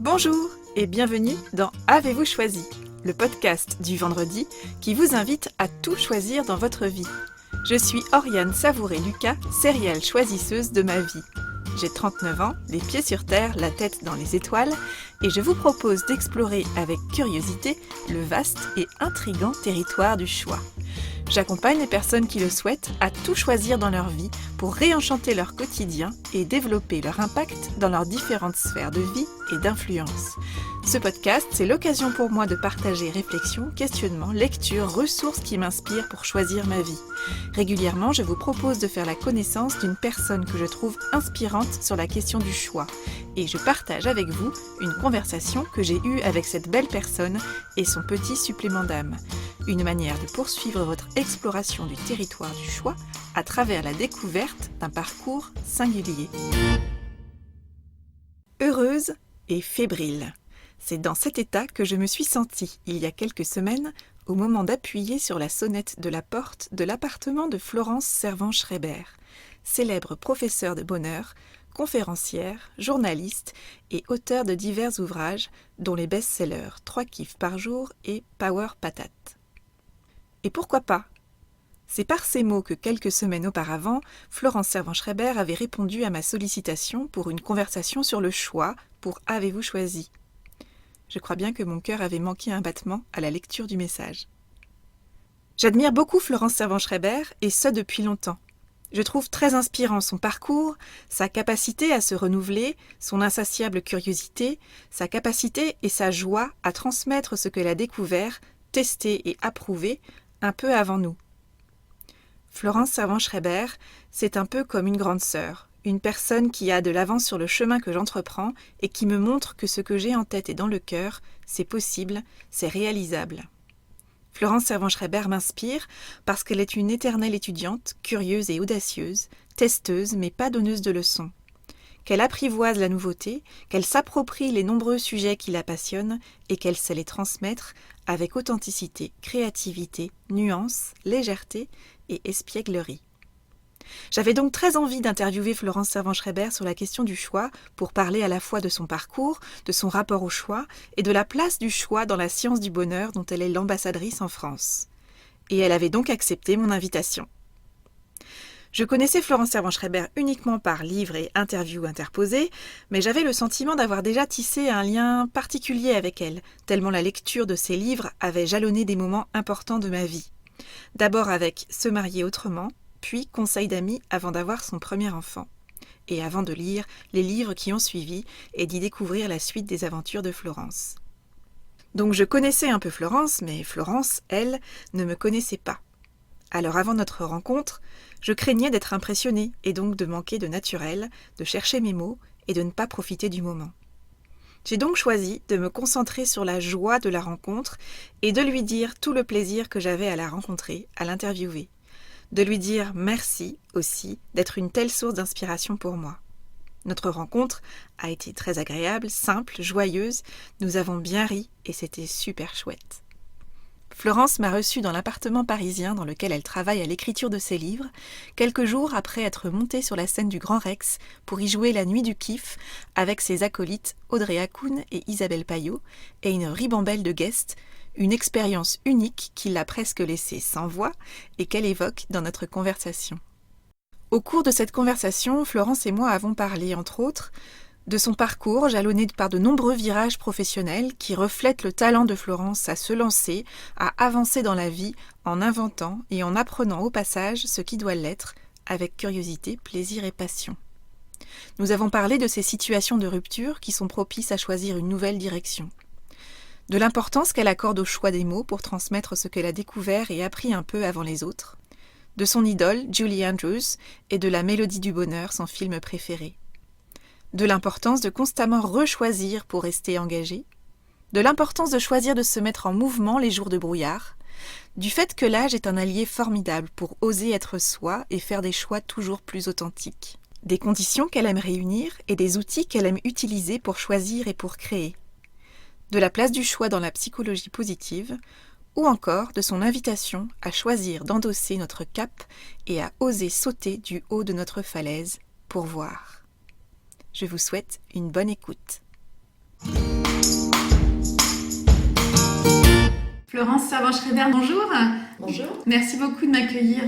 Bonjour et bienvenue dans Avez-vous choisi, le podcast du vendredi qui vous invite à tout choisir dans votre vie. Je suis Oriane Savouré-Lucas, serial choisisseuse de ma vie. J'ai 39 ans, les pieds sur terre, la tête dans les étoiles, et je vous propose d'explorer avec curiosité le vaste et intrigant territoire du choix. J'accompagne les personnes qui le souhaitent à tout choisir dans leur vie pour réenchanter leur quotidien et développer leur impact dans leurs différentes sphères de vie et d'influence. Ce podcast, c'est l'occasion pour moi de partager réflexions, questionnements, lectures, ressources qui m'inspirent pour choisir ma vie. Régulièrement, je vous propose de faire la connaissance d'une personne que je trouve inspirante sur la question du choix. Et je partage avec vous une conversation que j'ai eue avec cette belle personne et son petit supplément d'âme. Une manière de poursuivre votre exploration du territoire du choix à travers la découverte d'un parcours singulier. Heureuse et fébrile. C'est dans cet état que je me suis sentie, il y a quelques semaines, au moment d'appuyer sur la sonnette de la porte de l'appartement de Florence Servan-Schreiber, célèbre professeure de bonheur, conférencière, journaliste et auteure de divers ouvrages, dont les best-sellers 3 kiffs par jour et Power Patate. Et pourquoi pas ? C'est par ces mots que quelques semaines auparavant, Florence Servan-Schreiber avait répondu à ma sollicitation pour une conversation sur le choix pour Avez-vous choisi ? Je crois bien que mon cœur avait manqué un battement à la lecture du message. J'admire beaucoup Florence Servan-Schreiber, et ce depuis longtemps. Je trouve très inspirant son parcours, sa capacité à se renouveler, son insatiable curiosité, sa capacité et sa joie à transmettre ce qu'elle a découvert, testé et approuvé un peu avant nous. Florence Servan-Schreiber, c'est un peu comme une grande sœur, une personne qui a de l'avance sur le chemin que j'entreprends et qui me montre que ce que j'ai en tête et dans le cœur, c'est possible, c'est réalisable. Florence Servan-Schreiber m'inspire parce qu'elle est une éternelle étudiante, curieuse et audacieuse, testeuse mais pas donneuse de leçons. Qu'elle apprivoise la nouveauté, qu'elle s'approprie les nombreux sujets qui la passionnent et qu'elle sait les transmettre avec authenticité, créativité, nuance, légèreté et espièglerie. J'avais donc très envie d'interviewer Florence Servan-Schreiber sur la question du choix pour parler à la fois de son parcours, de son rapport au choix et de la place du choix dans la science du bonheur dont elle est l'ambassadrice en France. Et elle avait donc accepté mon invitation. Je connaissais Florence Servan-Schreiber uniquement par livres et interviews interposées, mais j'avais le sentiment d'avoir déjà tissé un lien particulier avec elle, tellement la lecture de ses livres avait jalonné des moments importants de ma vie. D'abord avec Se marier autrement, puis Conseil d'amis avant d'avoir son premier enfant. Et avant de lire les livres qui ont suivi et d'y découvrir la suite des aventures de Florence. Donc je connaissais un peu Florence, mais Florence, elle, ne me connaissait pas. Alors avant notre rencontre, je craignais d'être impressionnée et donc de manquer de naturel, de chercher mes mots et de ne pas profiter du moment. J'ai donc choisi de me concentrer sur la joie de la rencontre et de lui dire tout le plaisir que j'avais à la rencontrer, à l'interviewer. De lui dire merci aussi d'être une telle source d'inspiration pour moi. Notre rencontre a été très agréable, simple, joyeuse, nous avons bien ri et c'était super chouette. Florence m'a reçue dans l'appartement parisien dans lequel elle travaille à l'écriture de ses livres, quelques jours après être montée sur la scène du Grand Rex pour y jouer La Nuit du Kiff avec ses acolytes Audrey Hakoun et Isabelle Payot et une ribambelle de guests, une expérience unique qui l'a presque laissée sans voix et qu'elle évoque dans notre conversation. Au cours de cette conversation, Florence et moi avons parlé, entre autres, de son parcours jalonné par de nombreux virages professionnels qui reflètent le talent de Florence à se lancer, à avancer dans la vie en inventant et en apprenant au passage ce qui doit l'être, avec curiosité, plaisir et passion. Nous avons parlé de ces situations de rupture qui sont propices à choisir une nouvelle direction. De l'importance qu'elle accorde au choix des mots pour transmettre ce qu'elle a découvert et appris un peu avant les autres, de son idole, Julie Andrews, et de La Mélodie du bonheur, son film préféré. De l'importance de constamment rechoisir pour rester engagé, de l'importance de choisir de se mettre en mouvement les jours de brouillard, du fait que l'âge est un allié formidable pour oser être soi et faire des choix toujours plus authentiques, des conditions qu'elle aime réunir et des outils qu'elle aime utiliser pour choisir et pour créer, de la place du choix dans la psychologie positive, ou encore de son invitation à choisir d'endosser notre cape et à oser sauter du haut de notre falaise pour voir. Je vous souhaite une bonne écoute. Florence Servan-Schreiber, bonjour. Bonjour. Merci beaucoup de m'accueillir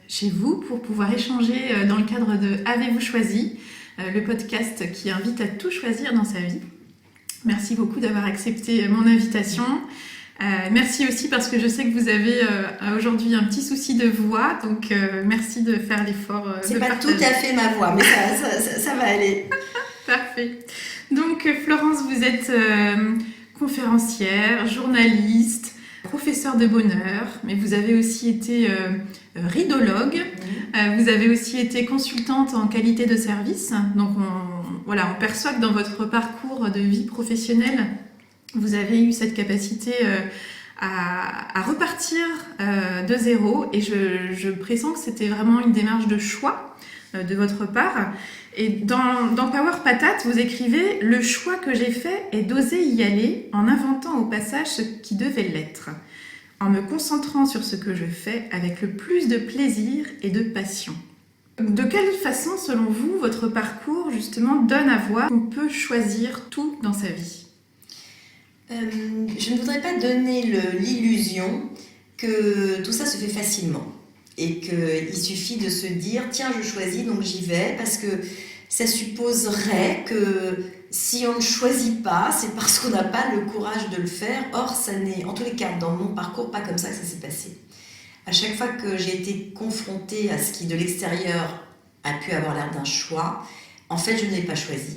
chez vous pour pouvoir échanger dans le cadre de Avez-vous choisi, le podcast qui invite à tout choisir dans sa vie. Merci beaucoup d'avoir accepté mon invitation. Merci aussi parce que je sais que vous avez aujourd'hui un petit souci de voix, donc merci de faire l'effort. C'est pas tout à fait ma voix, mais ça va aller. Parfait. Donc Florence, vous êtes conférencière, journaliste, professeure de bonheur, mais vous avez aussi été ridologue, vous avez aussi été consultante en qualité de service. Donc on perçoit que dans votre parcours de vie professionnelle, vous avez eu cette capacité à repartir de zéro, et je pressens que c'était vraiment une démarche de choix de votre part. Et dans Power Patate, vous écrivez « Le choix que j'ai fait est d'oser y aller en inventant au passage ce qui devait l'être, en me concentrant sur ce que je fais avec le plus de plaisir et de passion ». De quelle façon, selon vous, votre parcours justement donne à voir qu'on peut choisir tout dans sa vie ? Je ne voudrais pas donner l'illusion que tout ça se fait facilement et qu'il suffit de se dire « Tiens, je choisis, donc j'y vais », parce que ça supposerait que si on ne choisit pas, c'est parce qu'on n'a pas le courage de le faire. Or, ça n'est, en tous les cas, dans mon parcours, pas comme ça que ça s'est passé. À chaque fois que j'ai été confrontée à ce qui, de l'extérieur, a pu avoir l'air d'un choix, en fait, je ne l'ai pas choisi.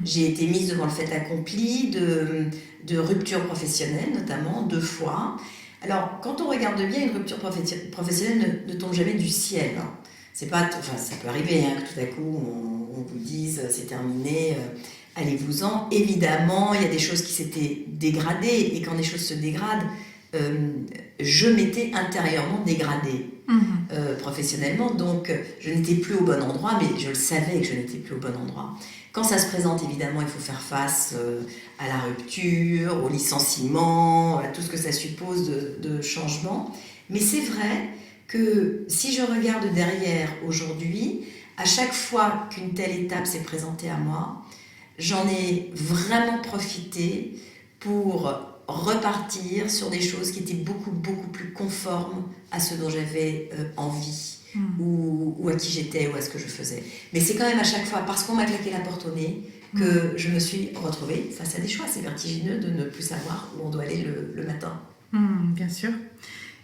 J'ai été mise devant le fait accompli de ruptures professionnelles, notamment 2 fois. Alors, quand on regarde bien, une rupture professionnelle ne tombe jamais du ciel. C'est pas, ça peut arriver que tout à coup on vous dise c'est terminé, allez-vous-en. Évidemment, il y a des choses qui s'étaient dégradées, et quand des choses se dégradent, je m'étais intérieurement dégradée professionnellement, donc je n'étais plus au bon endroit, mais je le savais que je n'étais plus au bon endroit. Quand ça se présente, évidemment, il faut faire face à la rupture, au licenciement, à tout ce que ça suppose de changement. Mais c'est vrai que si je regarde derrière aujourd'hui, à chaque fois qu'une telle étape s'est présentée à moi, j'en ai vraiment profité pour repartir sur des choses qui étaient beaucoup, beaucoup plus conformes à ce dont j'avais envie. Ou à qui j'étais, ou à ce que je faisais. Mais c'est quand même à chaque fois, parce qu'on m'a claqué la porte au nez, que je me suis retrouvée face à des choix. C'est vertigineux de ne plus savoir où on doit aller le matin. Bien sûr.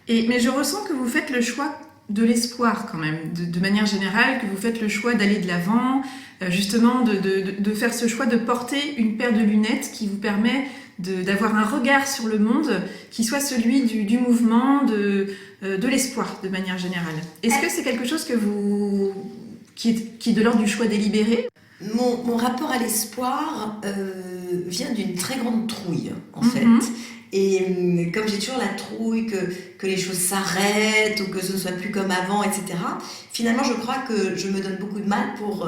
Mais je ressens que vous faites le choix de l'espoir quand même, de manière générale, que vous faites le choix d'aller de l'avant, justement de faire ce choix de porter une paire de lunettes qui vous permet d'avoir un regard sur le monde qui soit celui du mouvement, de l'espoir de manière générale. Est-ce que c'est quelque chose qui est de l'ordre du choix délibéré ? Mon rapport à l'espoir vient d'une très grande trouille, en fait. Et comme j'ai toujours la trouille que les choses s'arrêtent ou que ce ne soit plus comme avant, etc., finalement, je crois que je me donne beaucoup de mal pour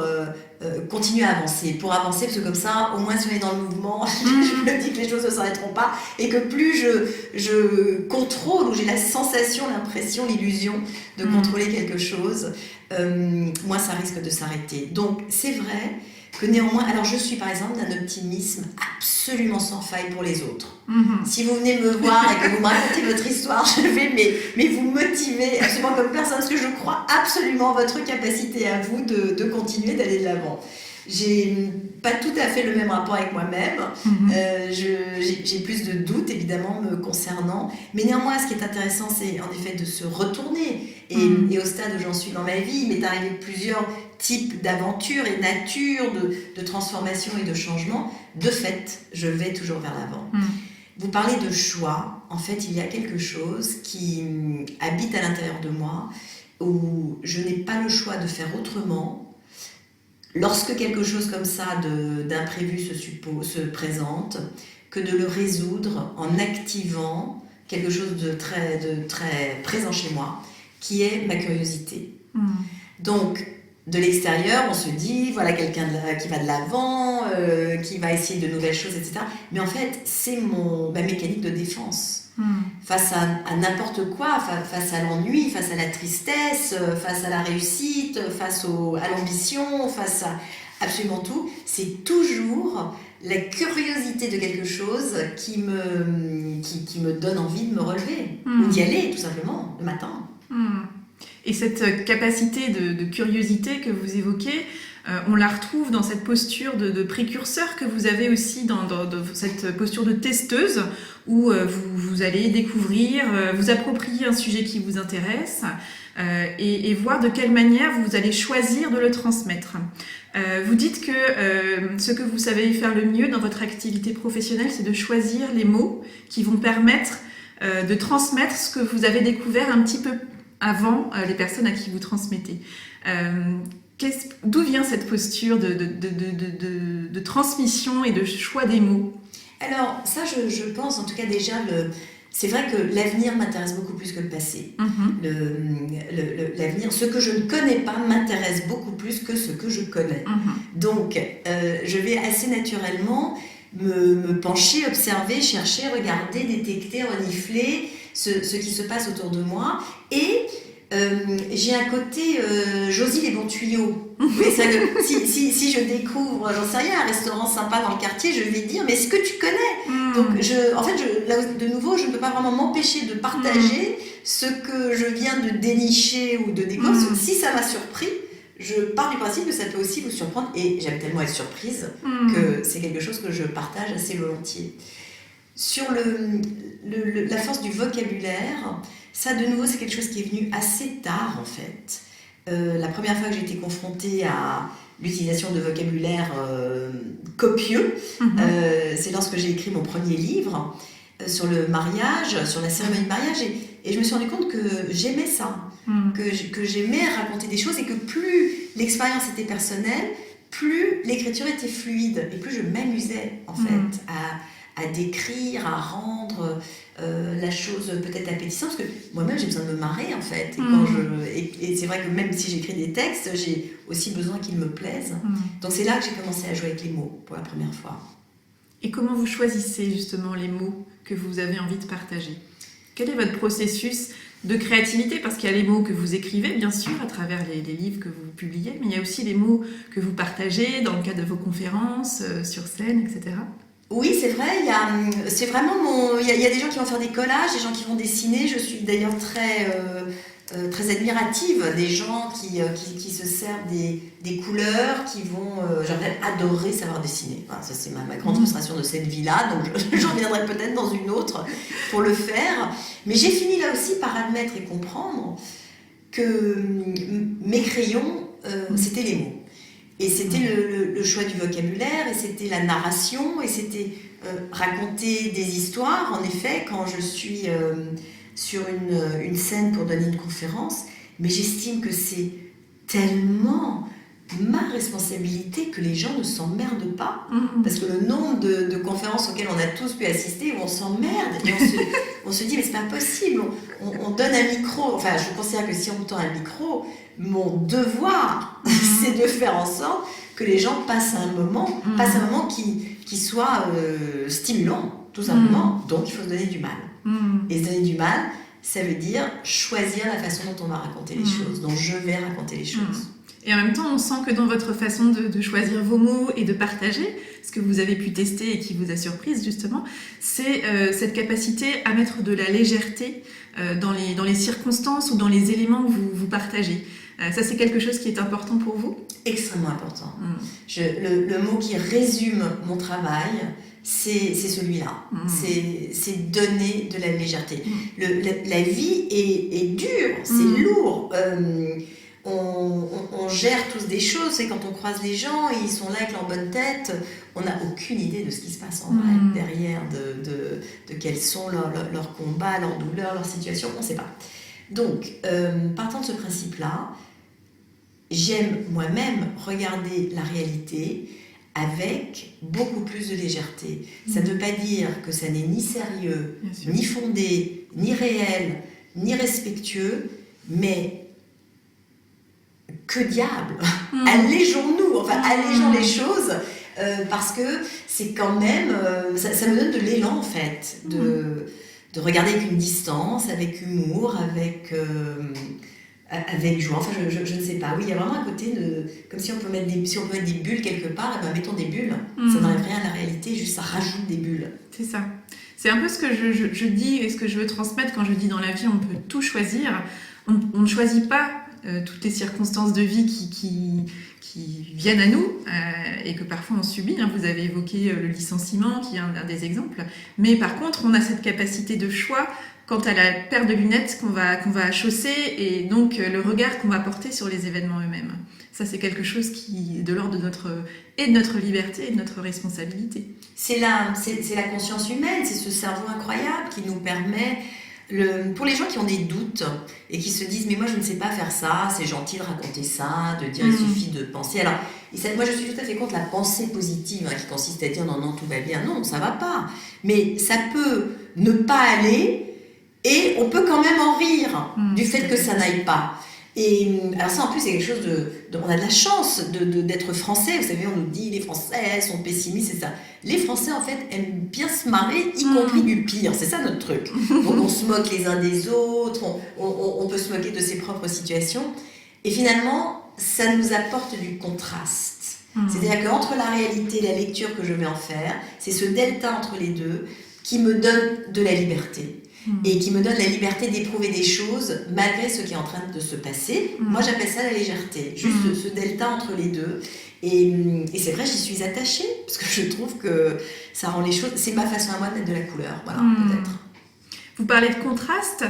continuer à avancer. Pour avancer, parce que comme ça, au moins, si on est dans le mouvement, je me dis que les choses ne s'arrêteront pas et que plus je contrôle, ou j'ai la sensation, l'impression, l'illusion de contrôler quelque chose, moins ça risque de s'arrêter. Donc, c'est vrai que néanmoins, alors je suis par exemple d'un optimisme absolument sans faille pour les autres. Si vous venez me voir et que vous me racontez votre histoire, je vais mais vous motiver absolument comme personne, parce que je crois absolument en votre capacité à vous de continuer d'aller de l'avant. J'ai pas tout à fait le même rapport avec moi-même, j'ai plus de doutes évidemment me concernant, mais néanmoins ce qui est intéressant c'est en effet de se retourner et au stade où j'en suis dans ma vie, il m'est arrivé plusieurs types d'aventures et natures de transformation et de changement. De fait, je vais toujours vers l'avant. Vous parlez de choix, en fait il y a quelque chose qui habite à l'intérieur de moi où je n'ai pas le choix de faire autrement. Lorsque quelque chose comme ça d'imprévu se présente, que de le résoudre en activant quelque chose de très présent chez moi, qui est ma curiosité. Donc, de l'extérieur, on se dit, voilà quelqu'un qui va de l'avant, qui va essayer de nouvelles choses, etc. Mais en fait, c'est ma mécanique de défense. Face à n'importe quoi, face à l'ennui, face à la tristesse, face à la réussite, face à l'ambition, face absolument tout. C'est toujours la curiosité de quelque chose qui me donne envie de me relever, ou d'y aller tout simplement, le matin. Et cette capacité de curiosité que vous évoquez, on la retrouve dans cette posture de précurseur que vous avez aussi dans cette posture de testeuse où vous allez découvrir, vous approprier un sujet qui vous intéresse et voir de quelle manière vous allez choisir de le transmettre. Vous dites que ce que vous savez faire le mieux dans votre activité professionnelle, c'est de choisir les mots qui vont permettre de transmettre ce que vous avez découvert un petit peu avant les personnes à qui vous transmettez. D'où vient cette posture de transmission et de choix des mots? Alors ça, je pense, en tout cas déjà, c'est vrai que l'avenir m'intéresse beaucoup plus que le passé. L'avenir, ce que je ne connais pas m'intéresse beaucoup plus que ce que je connais. Donc, je vais assez naturellement me pencher, observer, chercher, regarder, détecter, renifler ce qui se passe autour de moi. Et j'ai un côté Josie les bons tuyaux. Mais ça, si je découvre, j'en sais rien, un restaurant sympa dans le quartier, je vais dire mais est-ce que tu connais? Donc là de nouveau, je ne peux pas vraiment m'empêcher de partager ce que je viens de dénicher ou de découvrir. Si ça m'a surpris, je pars du principe que ça peut aussi vous surprendre et j'aime tellement être surprise que c'est quelque chose que je partage assez volontiers. Sur la force du vocabulaire, ça de nouveau c'est quelque chose qui est venu assez tard en fait. La première fois que j'ai été confrontée à l'utilisation de vocabulaire copieux, c'est lorsque j'ai écrit mon premier livre sur le mariage, sur la cérémonie de mariage et je me suis rendu compte que j'aimais ça, que j'aimais raconter des choses et que plus l'expérience était personnelle, plus l'écriture était fluide et plus je m'amusais en fait à décrire, à rendre la chose peut-être appétissante, parce que moi-même j'ai besoin de me marrer en fait. Et c'est vrai que même si j'écris des textes, j'ai aussi besoin qu'ils me plaisent. Donc c'est là que j'ai commencé à jouer avec les mots pour la première fois. Et comment vous choisissez justement les mots que vous avez envie de partager? Quel est votre processus de créativité? Parce qu'il y a les mots que vous écrivez, bien sûr, à travers les livres que vous publiez, mais il y a aussi les mots que vous partagez dans le cadre de vos conférences, sur scène, etc. Oui, c'est vrai, il y a des gens qui vont faire des collages, des gens qui vont dessiner. Je suis d'ailleurs très admirative des gens qui se servent des couleurs, qui vont, j'aurais adoré savoir dessiner. Enfin, ça c'est ma grande frustration de cette vie-là, donc j'en reviendrai peut-être dans une autre pour le faire. Mais j'ai fini là aussi par admettre et comprendre que mes crayons, c'était les mots. Et c'était le choix du vocabulaire, et c'était la narration, et c'était raconter des histoires. En effet, quand je suis sur une scène pour donner une conférence, mais j'estime que c'est tellement ma responsabilité que les gens ne s'emmerdent pas. Parce que le nombre de conférences auxquelles on a tous pu assister, où on s'emmerde, et on se dit mais c'est pas possible, on donne un micro, enfin je considère que si on me tend un micro, mon devoir c'est de faire en sorte que les gens passent un moment qui soit stimulant, tout simplement. Donc il faut se donner du mal. Et se donner du mal, ça veut dire choisir la façon dont on va raconter les choses, dont je vais raconter les choses. Et en même temps, on sent que dans votre façon de choisir vos mots et de partager, ce que vous avez pu tester et qui vous a surprise justement, c'est cette capacité à mettre de la légèreté dans les circonstances ou dans les éléments que vous partagez. Ça, c'est quelque chose qui est important pour vous? Extrêmement important. Le mot qui résume mon travail, c'est celui-là. C'est donner de la légèreté. La vie est dure, c'est lourd. On gère tous des choses, c'est quand on croise les gens et ils sont là avec leur bonne tête, on n'a aucune idée de ce qui se passe en vrai derrière, de quels sont leurs combats, leurs douleurs, leurs situations, on ne sait pas. Donc, partant de ce principe-là, j'aime moi-même regarder la réalité avec beaucoup plus de légèreté. Ça ne veut pas dire que ça n'est ni sérieux, ni fondé, ni réel, ni respectueux, mais que diable, allégeons-nous, allégeons les choses, parce que c'est quand même, ça me donne de l'élan en fait, de regarder avec une distance, avec humour, avec avec joie. Enfin, je ne sais pas. Oui, il y a vraiment un côté comme si on peut mettre des bulles quelque part, et ben mettons des bulles. Ça n'enlève rien à la réalité, juste ça rajoute des bulles. C'est ça. C'est un peu ce que je dis et ce que je veux transmettre quand je dis dans la vie, on peut tout choisir. On ne choisit pas toutes les circonstances de vie qui viennent à nous et que parfois on subit. Vous avez évoqué le licenciement qui est un des exemples. Mais par contre, on a cette capacité de choix quant à la paire de lunettes qu'on va chausser et donc le regard qu'on va porter sur les événements eux-mêmes. Ça, c'est quelque chose qui est de l'ordre de notre liberté et de notre responsabilité. C'est la conscience humaine, c'est ce cerveau incroyable qui nous permet... Pour les gens qui ont des doutes et qui se disent mais moi je ne sais pas faire ça, c'est gentil de raconter ça, de dire il suffit de penser. Alors moi je suis tout à fait contre la pensée positive qui consiste à dire non tout va bien, non ça va pas. Mais ça peut ne pas aller et on peut quand même en rire du fait que ça n'aille pas. Et alors ça en plus c'est quelque chose on a de la chance d'être français, vous savez on nous dit les Français sont pessimistes, c'est ça. Les Français en fait aiment bien se marrer, y compris du pire, c'est ça notre truc. Donc on se moque les uns des autres, on peut se moquer de ses propres situations et finalement ça nous apporte du contraste. C'est-à-dire qu'entre la réalité et la lecture que je vais en faire, c'est ce delta entre les deux qui me donne de la liberté. Et qui me donne la liberté d'éprouver des choses malgré ce qui est en train de se passer. Moi, j'appelle ça la légèreté, juste ce delta entre les deux. Et c'est vrai, j'y suis attachée, parce que je trouve que ça rend les choses... C'est ma façon à moi de mettre de la couleur, voilà, peut-être. Vous parlez de contraste.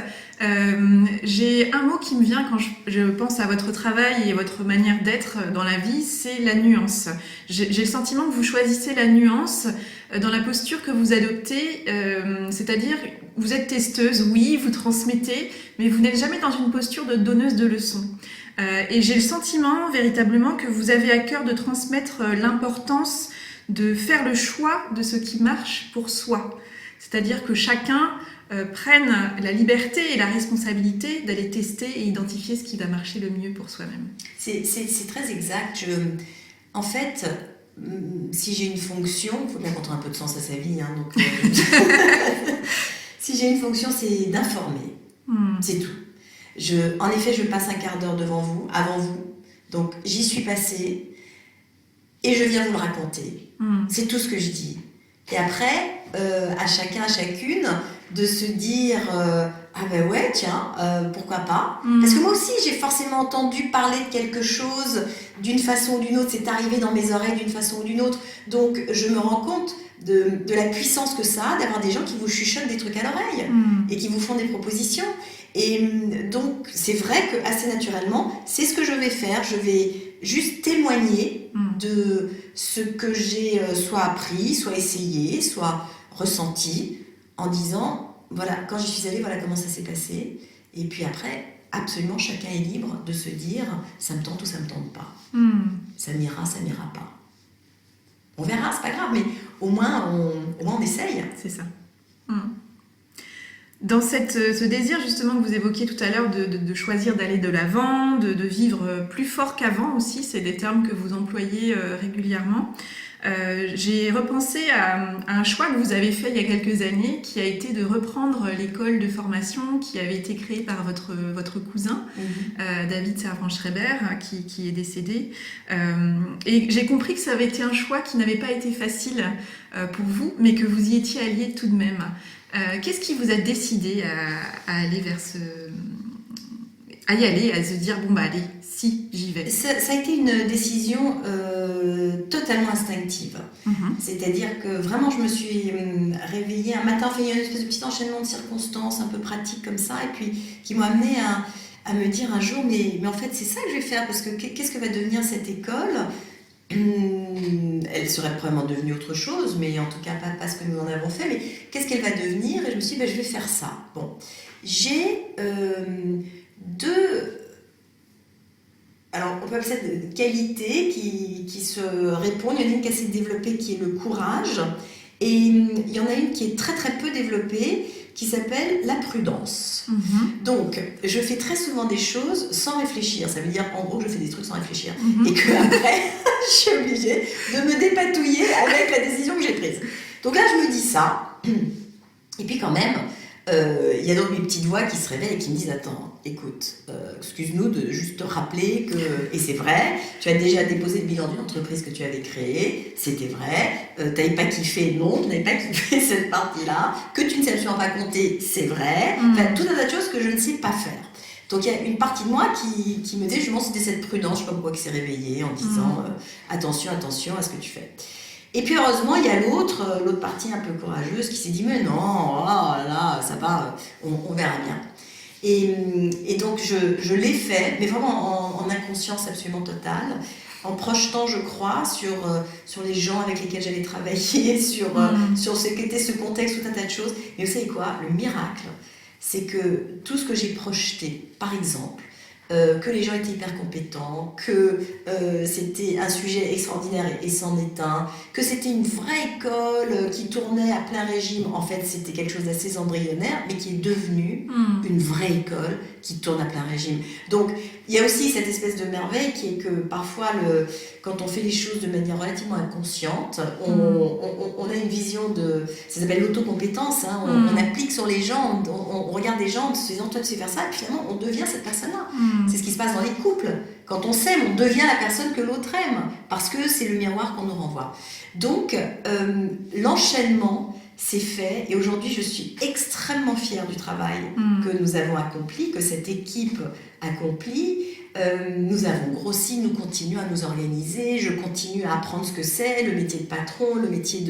J'ai un mot qui me vient quand je pense à votre travail et votre manière d'être dans la vie, c'est la nuance. J'ai le sentiment que vous choisissez la nuance dans la posture que vous adoptez, c'est-à-dire vous êtes testeuse, oui, vous transmettez, mais vous n'êtes jamais dans une posture de donneuse de leçons. Et j'ai le sentiment véritablement que vous avez à cœur de transmettre l'importance de faire le choix de ce qui marche pour soi. C'est-à-dire que chacun prenne la liberté et la responsabilité d'aller tester et identifier ce qui va marcher le mieux pour soi-même. C'est très exact. En fait, si j'ai une fonction, il faut bien qu'on trouve un peu de sens à sa vie, donc, si j'ai une fonction, c'est d'informer. C'est tout. En effet, je passe un quart d'heure avant vous, donc j'y suis passée et je viens vous le raconter. C'est tout ce que je dis. Et après, à chacun, à chacune, de se dire ah ben ouais, tiens, pourquoi pas. Parce que moi aussi, j'ai forcément entendu parler de quelque chose d'une façon ou d'une autre. C'est arrivé dans mes oreilles d'une façon ou d'une autre. Donc, je me rends compte de la puissance que ça a d'avoir des gens qui vous chuchotent des trucs à l'oreille et qui vous font des propositions. Et donc, c'est vrai que assez naturellement, c'est ce que je vais faire. Je vais juste témoigner de ce que j'ai soit appris, soit essayé, soit ressenti, en disant, voilà, quand j'y suis allée, voilà comment ça s'est passé. Et puis après, absolument, chacun est libre de se dire, ça me tente ou ça me tente pas. Ça m'ira, ça m'ira pas. On verra, c'est pas grave, mais au moins on essaye. C'est ça. Dans ce désir justement que vous évoquiez tout à l'heure de choisir d'aller de l'avant, de vivre plus fort qu'avant aussi, c'est des termes que vous employez régulièrement. J'ai repensé à un choix que vous avez fait il y a quelques années, qui a été de reprendre l'école de formation qui avait été créée par votre cousin, David Servan-Schreiber, qui est décédé. Et j'ai compris que ça avait été un choix qui n'avait pas été facile pour vous, mais que vous y étiez allié tout de même. Qu'est-ce qui vous a décidé à aller vers à y aller, à se dire bon bah allez, si j'y vais? Ça a été une décision totalement instinctive. C'est-à-dire que vraiment je me suis réveillée un matin, il y a une espèce de petit enchaînement de circonstances un peu pratiques comme ça, et puis qui m'ont amenée à me dire un jour mais en fait c'est ça que je vais faire, parce que qu'est-ce que va devenir cette école? Elle serait probablement devenue autre chose, mais en tout cas pas ce que nous en avons fait, mais qu'est-ce qu'elle va devenir? Et je me suis dit, je vais faire ça. Bon, j'ai deux... Alors, on peut appeler ça de qualités qui se répondent. Il y en a une qui est assez développée, qui est le courage, et il y en a une qui est très très peu développée, qui s'appelle la prudence. Donc, je fais très souvent des choses sans réfléchir. Ça veut dire, en gros, que je fais des trucs sans réfléchir. Et qu'après, je suis obligée de me dépatouiller avec la décision que j'ai prise. Donc là, je me dis ça. Et puis quand même, Il y a donc mes petites voix qui se réveillent et qui me disent attends, écoute, excuse-nous de juste te rappeler que, et c'est vrai, tu as déjà déposé le bilan d'une entreprise que tu avais créée, c'était vrai, tu n'avais pas kiffé, non, tu n'avais pas kiffé cette partie-là, que tu ne sais absolument pas compter, c'est vrai, enfin, tout un tas de choses que je ne sais pas faire. Donc il y a une partie de moi qui me dit, justement, c'était cette prudence, je ne sais pas pourquoi, qui s'est réveillée en disant attention à ce que tu fais. Et puis heureusement, il y a l'autre partie un peu courageuse qui s'est dit mais non, oh là, ça va, on verra bien. Et donc je l'ai fait, mais vraiment en inconscience absolument totale, en projetant, je crois, sur les gens avec lesquels j'allais travailler, sur ce qu'était ce contexte, tout un tas de choses. Mais vous savez quoi, le miracle, c'est que tout ce que j'ai projeté, par exemple, que les gens étaient hyper compétents, que c'était un sujet extraordinaire et c'en est un, que c'était une vraie école qui tournait à plein régime. En fait, c'était quelque chose d'assez embryonnaire, mais qui est devenu une vraie école qui tourne à plein régime. Donc, il y a aussi cette espèce de merveille qui est que parfois, quand on fait les choses de manière relativement inconsciente, on a une vision ça s'appelle l'autocompétence, hein, on applique sur les gens, on regarde des gens en se disant toi tu sais faire ça, et puis finalement on devient cette personne-là. C'est ce qui se passe dans les couples. Quand on s'aime, on devient la personne que l'autre aime, parce que c'est le miroir qu'on nous renvoie. Donc, l'enchaînement s'est fait, et aujourd'hui je suis extrêmement fière du travail que nous avons accompli, que cette équipe accomplit. Nous avons grossi, nous continuons à nous organiser, je continue à apprendre ce que c'est, le métier de patron, le métier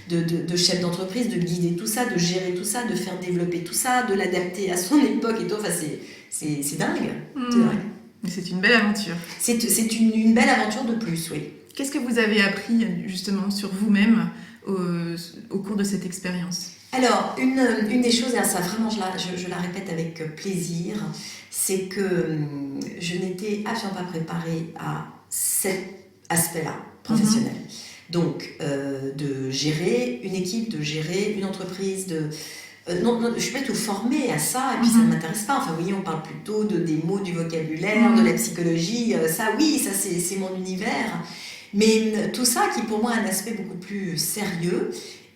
de chef d'entreprise, de guider tout ça, de gérer tout ça, de faire développer tout ça, de l'adapter à son époque et tout. Enfin, c'est dingue. C'est dingue. Mais c'est une belle aventure. C'est une belle aventure de plus, oui. Qu'est-ce que vous avez appris justement sur vous-même au cours de cette expérience ? Alors, une des choses, et ça vraiment je la répète avec plaisir, c'est que je n'étais absolument pas préparée à cet aspect-là, professionnel. Donc, de gérer une équipe, de gérer une entreprise, non, je ne suis pas du tout formée à ça, et puis ça ne m'intéresse pas. Enfin, vous voyez, on parle plutôt des mots, du vocabulaire, de la psychologie. Ça, oui, ça c'est mon univers. Mais tout ça qui, pour moi, a un aspect beaucoup plus sérieux,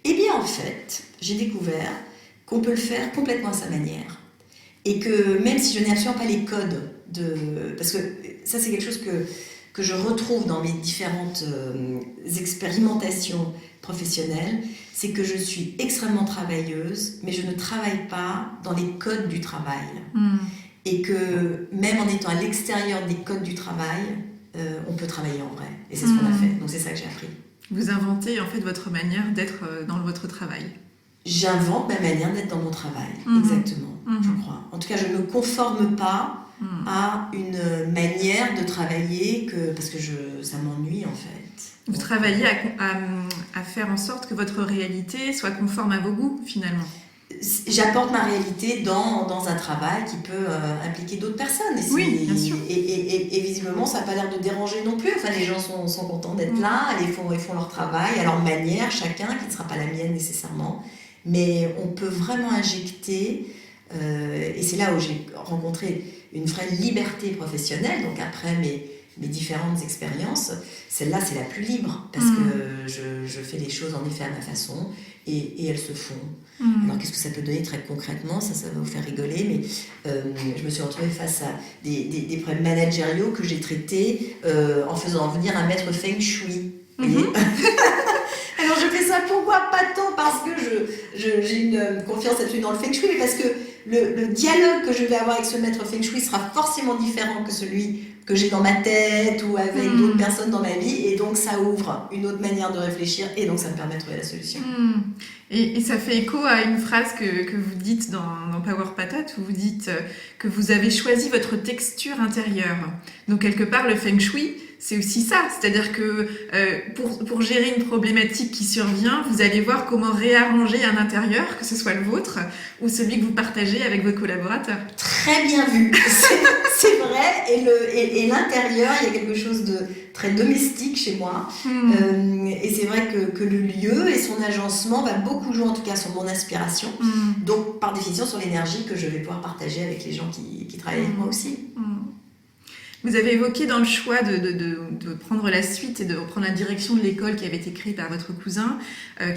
eh bien, en fait, j'ai découvert qu'on peut le faire complètement à sa manière. Et que même si je n'ai absolument pas les codes parce que ça, c'est quelque chose que je retrouve dans mes différentes expérimentations professionnelles, c'est que je suis extrêmement travailleuse, mais je ne travaille pas dans les codes du travail. Et que même en étant à l'extérieur des codes du travail, on peut travailler en vrai. Et c'est ce qu'on a fait. Donc c'est ça que j'ai appris. Vous inventez en fait votre manière d'être dans votre travail. J'invente ma manière d'être dans mon travail, exactement, je crois. En tout cas, je ne me conforme pas à une manière de travailler parce que ça m'ennuie en fait. Vous travaillez à faire en sorte que votre réalité soit conforme à vos goûts finalement. J'apporte ma réalité dans un travail qui peut impliquer d'autres personnes. Oui, bien sûr. Et visiblement, ça n'a pas l'air de déranger non plus. Enfin, les gens sont contents d'être là, ils font leur travail à leur manière, chacun, qui ne sera pas la mienne nécessairement. Mais on peut vraiment injecter, et c'est là où j'ai rencontré une vraie liberté professionnelle, donc après mes différentes expériences, celle-là c'est la plus libre, parce que je fais les choses en effet à ma façon, et elles se font. Alors qu'est-ce que ça peut donner très concrètement, ça va vous faire rigoler, mais je me suis retrouvée face à des problèmes managériaux que j'ai traités en faisant venir un maître Feng Shui. Alors je fais ça pourquoi pas tant parce que j'ai une confiance absolue dans le Feng Shui, mais parce que le dialogue que je vais avoir avec ce maître Feng Shui sera forcément différent que celui que j'ai dans ma tête ou avec d'autres personnes dans ma vie, et donc ça ouvre une autre manière de réfléchir, et donc ça me permet de trouver la solution. Et ça fait écho à une phrase que vous dites dans Power Patate, où vous dites que vous avez choisi votre texture intérieure. Donc quelque part, le Feng Shui, c'est aussi ça, c'est-à-dire que pour gérer une problématique qui survient, vous allez voir comment réarranger un intérieur, que ce soit le vôtre ou celui que vous partagez avec vos collaborateurs. Très bien vu, c'est vrai, et l'intérieur, il y a quelque chose de très domestique chez moi, et c'est vrai que le lieu et son agencement va beaucoup jouer en tout cas sur mon inspiration, donc par définition sur l'énergie que je vais pouvoir partager avec les gens qui travaillent avec moi aussi. Vous avez évoqué dans le choix de prendre la suite et de reprendre la direction de l'école qui avait été créée par votre cousin,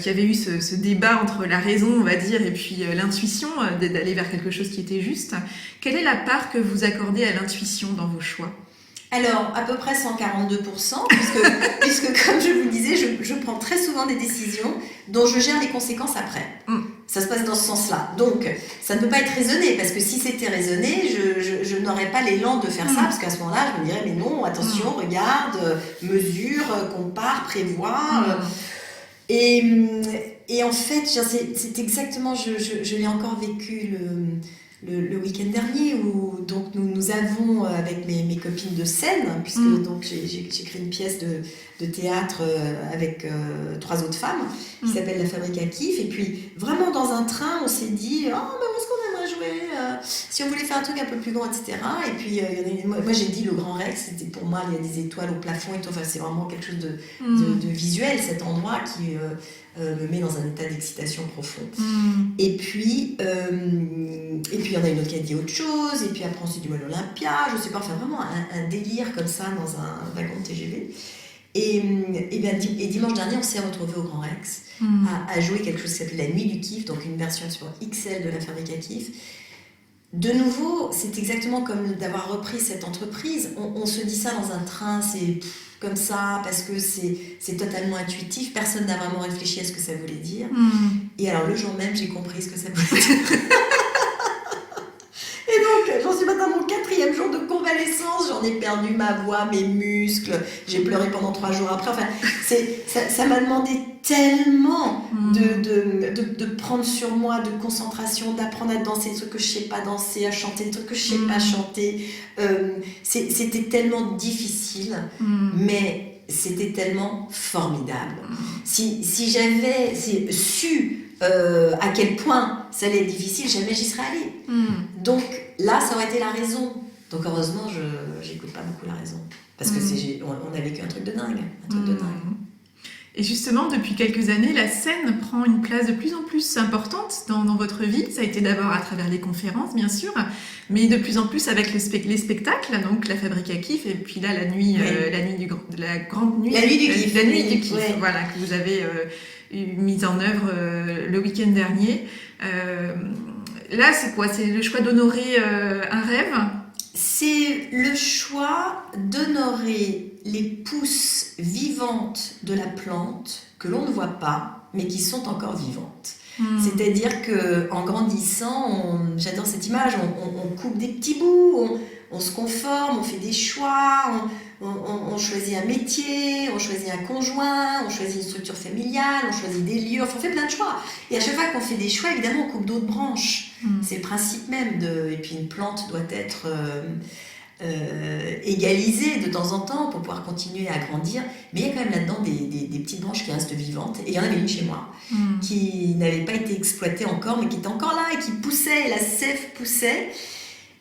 qui avait eu ce débat entre la raison, on va dire, et puis l'intuition, d'aller vers quelque chose qui était juste. Quelle est la part que vous accordez à l'intuition dans vos choix ? Alors, à peu près 142%, puisque comme je vous le disais, je prends très souvent des décisions dont je gère les conséquences après. Ça se passe dans ce sens-là. Donc, ça ne peut pas être raisonné, parce que si c'était raisonné, je n'aurais pas l'élan de faire ça, parce qu'à ce moment-là, je me dirais, mais non, attention, regarde, mesure, compare, prévoit. Et en fait, c'est exactement, je l'ai encore vécu le week-end dernier où donc nous avons avec mes copines de scène, puisque donc j'ai créé une pièce de théâtre avec 3 autres femmes qui s'appelle La Fabrique à Kiff, et puis vraiment dans un train on s'est dit oh mais où est-ce qu'on aimerait jouer si on voulait faire un truc un peu plus grand, etc. Et puis moi j'ai dit le Grand Rex, c'était pour moi, il y a des étoiles au plafond et tout, enfin c'est vraiment quelque chose de visuel, cet endroit qui me met dans un état d'excitation profond. Et puis il y en a une autre qui a dit autre chose, et puis après on s'est dit l'Olympia, je sais pas, enfin vraiment un délire comme ça dans un wagon de TGV. Et dimanche dernier, on s'est retrouvés au Grand Rex à jouer quelque chose qui s'appelle La Nuit du Kiff, donc une version sur XL de La Fabrique à Kiff. De nouveau, c'est exactement comme d'avoir repris cette entreprise. On se dit ça dans un train, c'est comme ça, parce que c'est totalement intuitif. Personne n'a vraiment réfléchi à ce que ça voulait dire. Et alors, le jour même, j'ai compris ce que ça voulait dire. Et donc, j'en suis maintenant à mon 4e jour de convalescence. J'en ai perdu ma voix, mes muscles. J'ai pleuré pendant 3 jours après. Enfin, ça m'a demandé tellement de prendre sur moi, de concentration, d'apprendre à danser des trucs que je sais pas danser, à chanter des trucs que je sais pas chanter. C'était tellement difficile, mais c'était tellement formidable. Si j'avais su à quel point ça allait être difficile, jamais j'y serais allée. Donc là, ça aurait été la raison. Donc heureusement, j'écoute pas beaucoup la raison. Parce que on a vécu un truc de dingue. Et justement, depuis quelques années, la scène prend une place de plus en plus importante dans votre vie. Ça a été d'abord à travers les conférences, bien sûr, mais de plus en plus avec les spectacles, donc La Fabrique à Kiff, et puis là, la nuit du Kiff, ouais. Voilà, que vous avez mise en œuvre le week-end dernier. Là, c'est quoi ? C'est le choix d'honorer un rêve ? C'est le choix d'honorer les pousses vivantes de la plante que l'on ne voit pas, mais qui sont encore vivantes. C'est-à-dire qu'en grandissant, j'adore cette image, on coupe des petits bouts, on se conforme, on fait des choix, on choisit un métier, on choisit un conjoint, on choisit une structure familiale, on choisit des lieux, enfin, on fait plein de choix. Et à chaque fois qu'on fait des choix, évidemment, on coupe d'autres branches. C'est le principe même Et puis une plante doit être égalisée de temps en temps pour pouvoir continuer à grandir. Mais il y a quand même là-dedans des petites branches qui restent vivantes. Et il y en avait une chez moi qui n'avait pas été exploitée encore, mais qui était encore là et qui poussait, la sève poussait.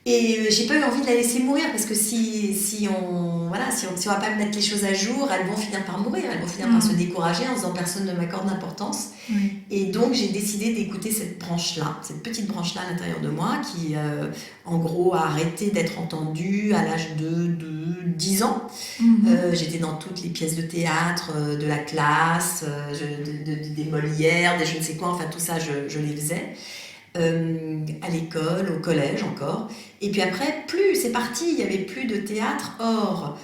Et j'ai pas eu envie de la laisser mourir, parce que si on va pas mettre les choses à jour, elles vont finir par mourir, elles vont finir par se décourager en disant personne ne m'accorde d'importance. Et donc j'ai décidé d'écouter cette petite branche-là à l'intérieur de moi qui en gros a arrêté d'être entendue à l'âge de 10 ans. J'étais dans toutes les pièces de théâtre, de la classe, des Molières, des je ne sais quoi, enfin tout ça je les faisais. À l'école, au collège encore. Et puis après, c'est parti, il n'y avait plus de théâtre. Or,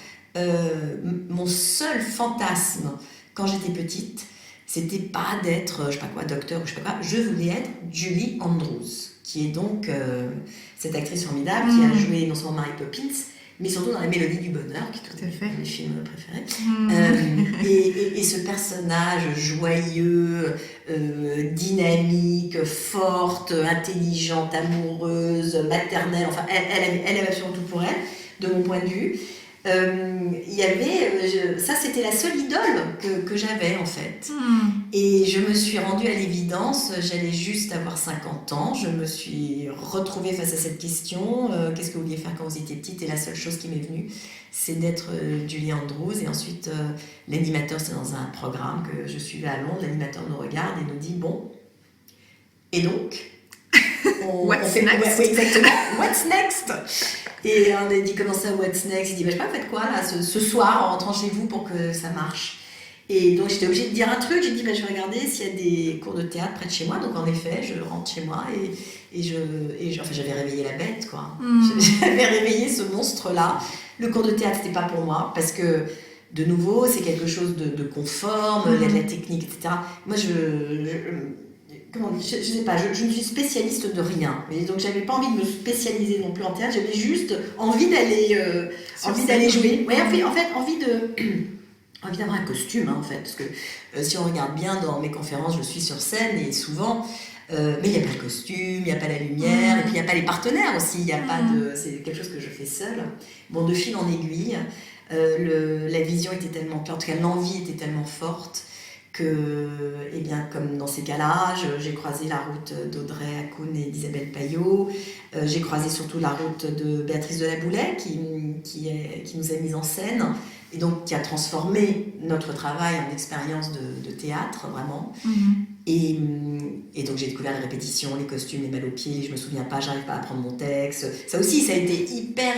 mon seul fantasme, quand j'étais petite, c'était pas d'être, je sais pas quoi, docteur ou je sais pas quoi, je voulais être Julie Andrews, qui est donc cette actrice formidable qui a joué non seulement Mary Poppins, mais surtout dans La Mélodie du Bonheur, qui est un de mes films préférés. Et ce personnage joyeux, dynamique, forte, intelligente, amoureuse, maternelle, enfin, elle avait absolument tout pour elle, de mon point de vue. Il y avait, ça c'était la seule idole que j'avais en fait. Et je me suis rendue à l'évidence, j'allais juste avoir 50 ans, je me suis retrouvée face à cette question, qu'est-ce que vous vouliez faire quand vous étiez petite? Et la seule chose qui m'est venue, c'est d'être Julie Andrews. Et ensuite, l'animateur, c'est dans un programme que je suivais à Londres, l'animateur nous regarde et nous dit, bon, et donc What's next? Oui, exactement. What's next? Et on a dit comment ça, what's next? Il dit, je sais pas, faites quoi là ce soir en rentrant chez vous pour que ça marche? Et donc j'étais obligée de dire un truc, j'ai dit je vais regarder s'il y a des cours de théâtre près de chez moi. Donc en effet, je rentre chez moi enfin j'avais réveillé la bête quoi. J'avais réveillé ce monstre-là. Le cours de théâtre c'était pas pour moi parce que de nouveau c'est quelque chose de conforme, il y a de la technique, etc. Moi je sais pas, je ne suis spécialiste de rien. Et donc j'avais pas envie de me spécialiser non plus en théâtre, j'avais juste envie d'aller jouer. Ouais, en fait envie d'avoir un costume, en fait, parce que si on regarde bien dans mes conférences, je suis sur scène et souvent, mais il n'y a pas le costume, il n'y a pas la lumière, et puis il n'y a pas les partenaires aussi, il y a pas c'est quelque chose que je fais seule. Bon, de fil en aiguille, la vision était tellement claire, en tout cas l'envie était tellement forte que, eh bien, comme dans ces cas-là, j'ai croisé la route d'Audrey Hakoun et d'Isabelle Payot, j'ai croisé surtout la route de Béatrice de la Boulaye qui nous a mis en scène, et donc qui a transformé notre travail en expérience de théâtre, vraiment. Et donc j'ai découvert les répétitions, les costumes, les mal aux pieds, je me souviens pas, j'arrive pas à apprendre mon texte. Ça aussi, ça a été hyper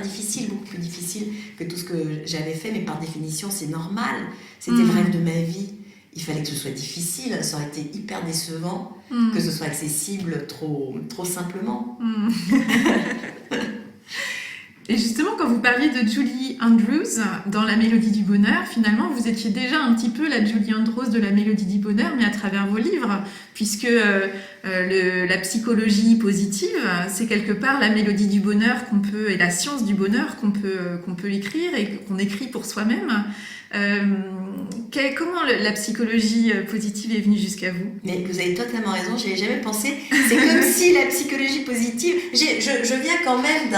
difficile, beaucoup plus difficile que tout ce que j'avais fait, mais par définition, c'est normal. C'était le rêve de ma vie. Il fallait que ce soit difficile, ça aurait été hyper décevant que ce soit accessible trop simplement. Et justement, quand vous parliez de Julie Andrews dans La Mélodie du Bonheur, finalement, vous étiez déjà un petit peu la Julie Andrews de La Mélodie du Bonheur, mais à travers vos livres, puisque la psychologie positive, c'est quelque part la mélodie du bonheur et la science du bonheur qu'on peut écrire et qu'on écrit pour soi-même. Comment la psychologie positive est venue jusqu'à vous? Mais vous avez totalement raison, j'y avais jamais pensé. C'est comme si la psychologie positive... Je viens quand même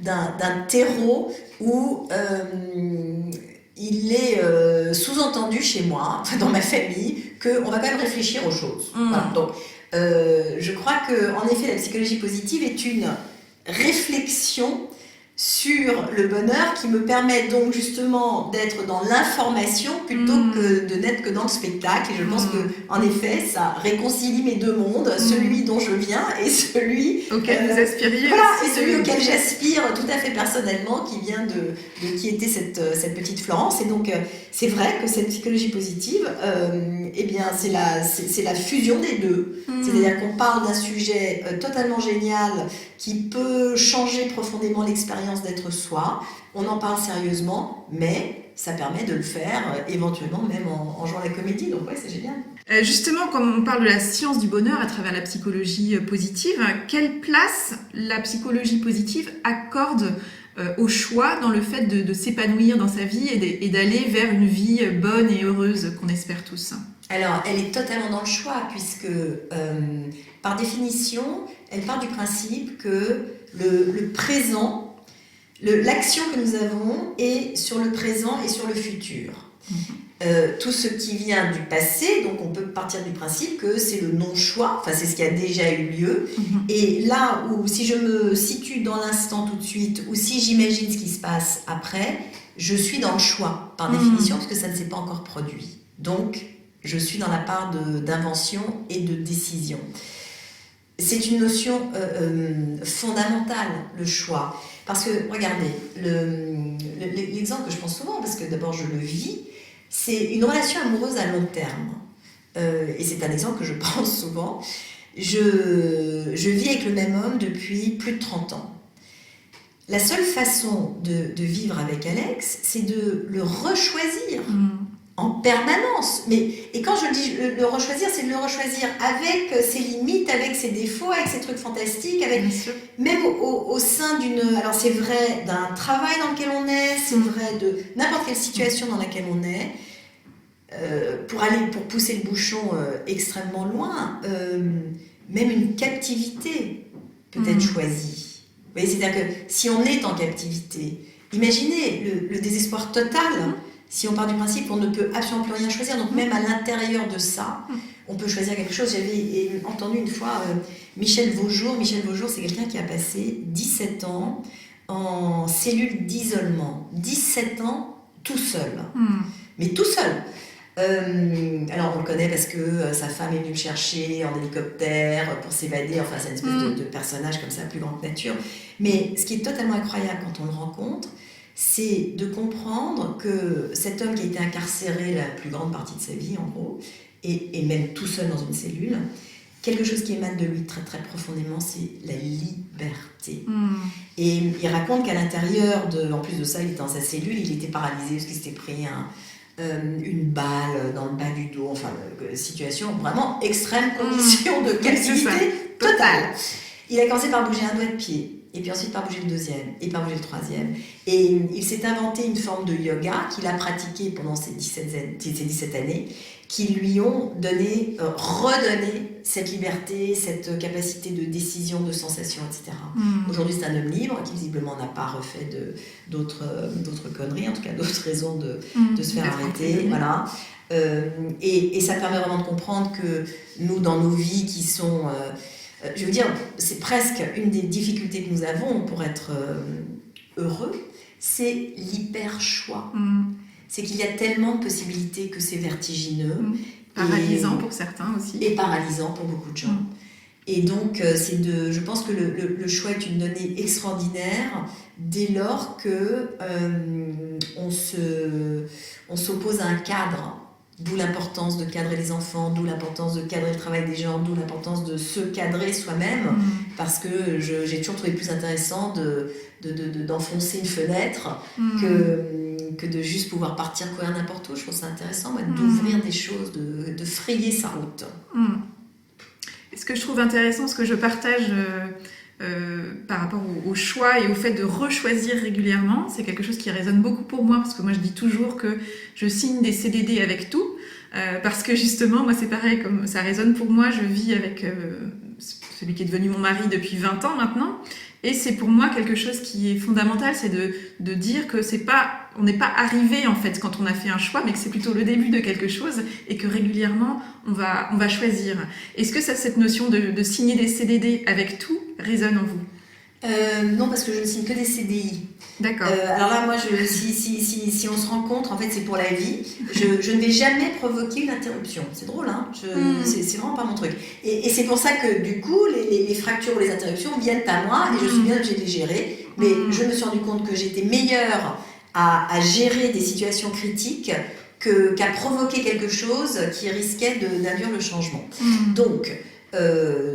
d'un terreau où il est sous-entendu chez moi, dans ma famille, qu'on va quand même réfléchir aux choses. Voilà. Donc, je crois qu'en effet, la psychologie positive est une réflexion sur le bonheur qui me permet donc justement d'être dans l'information plutôt que de n'être que dans le spectacle. Et je pense que en effet, ça réconcilie mes deux mondes, celui dont je viens et celui auquel vous aspiriez. Voilà, et celui auquel j'aspire tout à fait personnellement, qui vient de qui était cette petite Florence. Et donc c'est vrai que cette psychologie positive, eh bien c'est la fusion des deux. C'est-à-dire qu'on parle d'un sujet totalement génial qui peut changer profondément l'expérience d'être soi. On en parle sérieusement, mais ça permet de le faire éventuellement même en jouant la comédie. Donc ouais, c'est génial. Justement, comme on parle de la science du bonheur à travers la psychologie positive, quelle place la psychologie positive accorde au choix dans le fait de s'épanouir dans sa vie et d'aller vers une vie bonne et heureuse qu'on espère tous? Alors, elle est totalement dans le choix, puisque par définition, elle part du principe que le présent, l'action que nous avons est sur le présent et sur le futur. Tout ce qui vient du passé, donc on peut partir du principe que c'est le non-choix, enfin c'est ce qui a déjà eu lieu, et là où si je me situe dans l'instant tout de suite, ou si j'imagine ce qui se passe après, je suis dans le choix, par définition, parce que ça ne s'est pas encore produit. Donc, je suis dans la part d'invention et de décision. C'est une notion fondamentale, le choix. Parce que, regardez, l'exemple que je pense souvent, parce que d'abord je le vis, c'est une relation amoureuse à long terme. Et c'est un exemple que je pense souvent. Je vis avec le même homme depuis plus de 30 ans. La seule façon de vivre avec Alex, c'est de le rechoisir. En permanence. Et quand je dis le rechoisir, c'est de le rechoisir avec ses limites, avec ses défauts, avec ses trucs fantastiques, même au sein alors c'est vrai d'un travail dans lequel on est, c'est vrai de n'importe quelle situation dans laquelle on est, pour pousser le bouchon extrêmement loin, même une captivité peut être choisie. Vous voyez, c'est-à-dire que si on est en captivité, imaginez le désespoir total. Si on part du principe qu'on ne peut absolument plus rien choisir, donc même à l'intérieur de ça, on peut choisir quelque chose. J'avais entendu une fois Michel Vaujour. Michel Vaujour, c'est quelqu'un qui a passé 17 ans en cellule d'isolement. 17 ans tout seul. Mais tout seul. Alors on le connaît parce que sa femme est venue le chercher en hélicoptère pour s'évader, enfin c'est une espèce de personnage comme ça, plus grande nature. Mais ce qui est totalement incroyable quand on le rencontre, c'est de comprendre que cet homme qui a été incarcéré la plus grande partie de sa vie en gros, et même tout seul dans une cellule, quelque chose qui émane de lui très très profondément, c'est la liberté. Et il raconte qu'à l'intérieur, en plus de ça, il était dans sa cellule, il était paralysé parce qu'il s'était pris une balle dans le bas du dos, enfin, situation vraiment extrême, condition de captivité totale. Il a commencé par bouger un doigt de pied, et puis ensuite par bouger le deuxième, et par bouger le troisième. Et il s'est inventé une forme de yoga qu'il a pratiqué pendant ces 17 années, qui lui ont redonné cette liberté, cette capacité de décision, de sensation, etc. Aujourd'hui, c'est un homme libre qui visiblement n'a pas refait d'autres conneries, en tout cas d'autres raisons de se faire arrêter. Voilà. Et ça permet vraiment de comprendre que nous, dans nos vies qui sont... je veux dire, c'est presque une des difficultés que nous avons pour être heureux, c'est l'hyper-choix. C'est qu'il y a tellement de possibilités que c'est vertigineux. Paralysant pour certains aussi. Et paralysant pour beaucoup de gens. Et donc, je pense que le choix est une donnée extraordinaire dès lors que on s'oppose à un cadre. D'où l'importance de cadrer les enfants, d'où l'importance de cadrer le travail des gens, d'où l'importance de se cadrer soi-même, parce que j'ai toujours trouvé plus intéressant d'enfoncer une fenêtre que de juste pouvoir partir courir n'importe où. Je trouve ça intéressant, d'ouvrir des choses, de frayer sa route. Et ce que je trouve intéressant, ce que je partage par rapport au choix et au fait de rechoisir régulièrement, c'est quelque chose qui résonne beaucoup pour moi, parce que moi je dis toujours que je signe des CDD avec tout, parce que justement, moi c'est pareil, comme ça résonne pour moi, je vis avec celui qui est devenu mon mari depuis 20 ans maintenant, et c'est pour moi quelque chose qui est fondamental, c'est de dire que on n'est pas arrivé en fait quand on a fait un choix, mais que c'est plutôt le début de quelque chose et que régulièrement on va choisir. Est-ce que cette notion de signer des CDD avec tout résonne en vous? Non, parce que je ne signe que des CDI. D'accord. Alors là, moi, si on se rencontre, en fait, c'est pour la vie. Je ne vais jamais provoquer une interruption. C'est drôle, hein. C'est vraiment pas mon truc. Et c'est pour ça que, du coup, les fractures ou les interruptions viennent à moi et je suis bien obligée de les gérer. Mais je me suis rendu compte que j'étais meilleure à gérer des situations critiques qu'à provoquer quelque chose qui risquait d'induire le changement. Donc,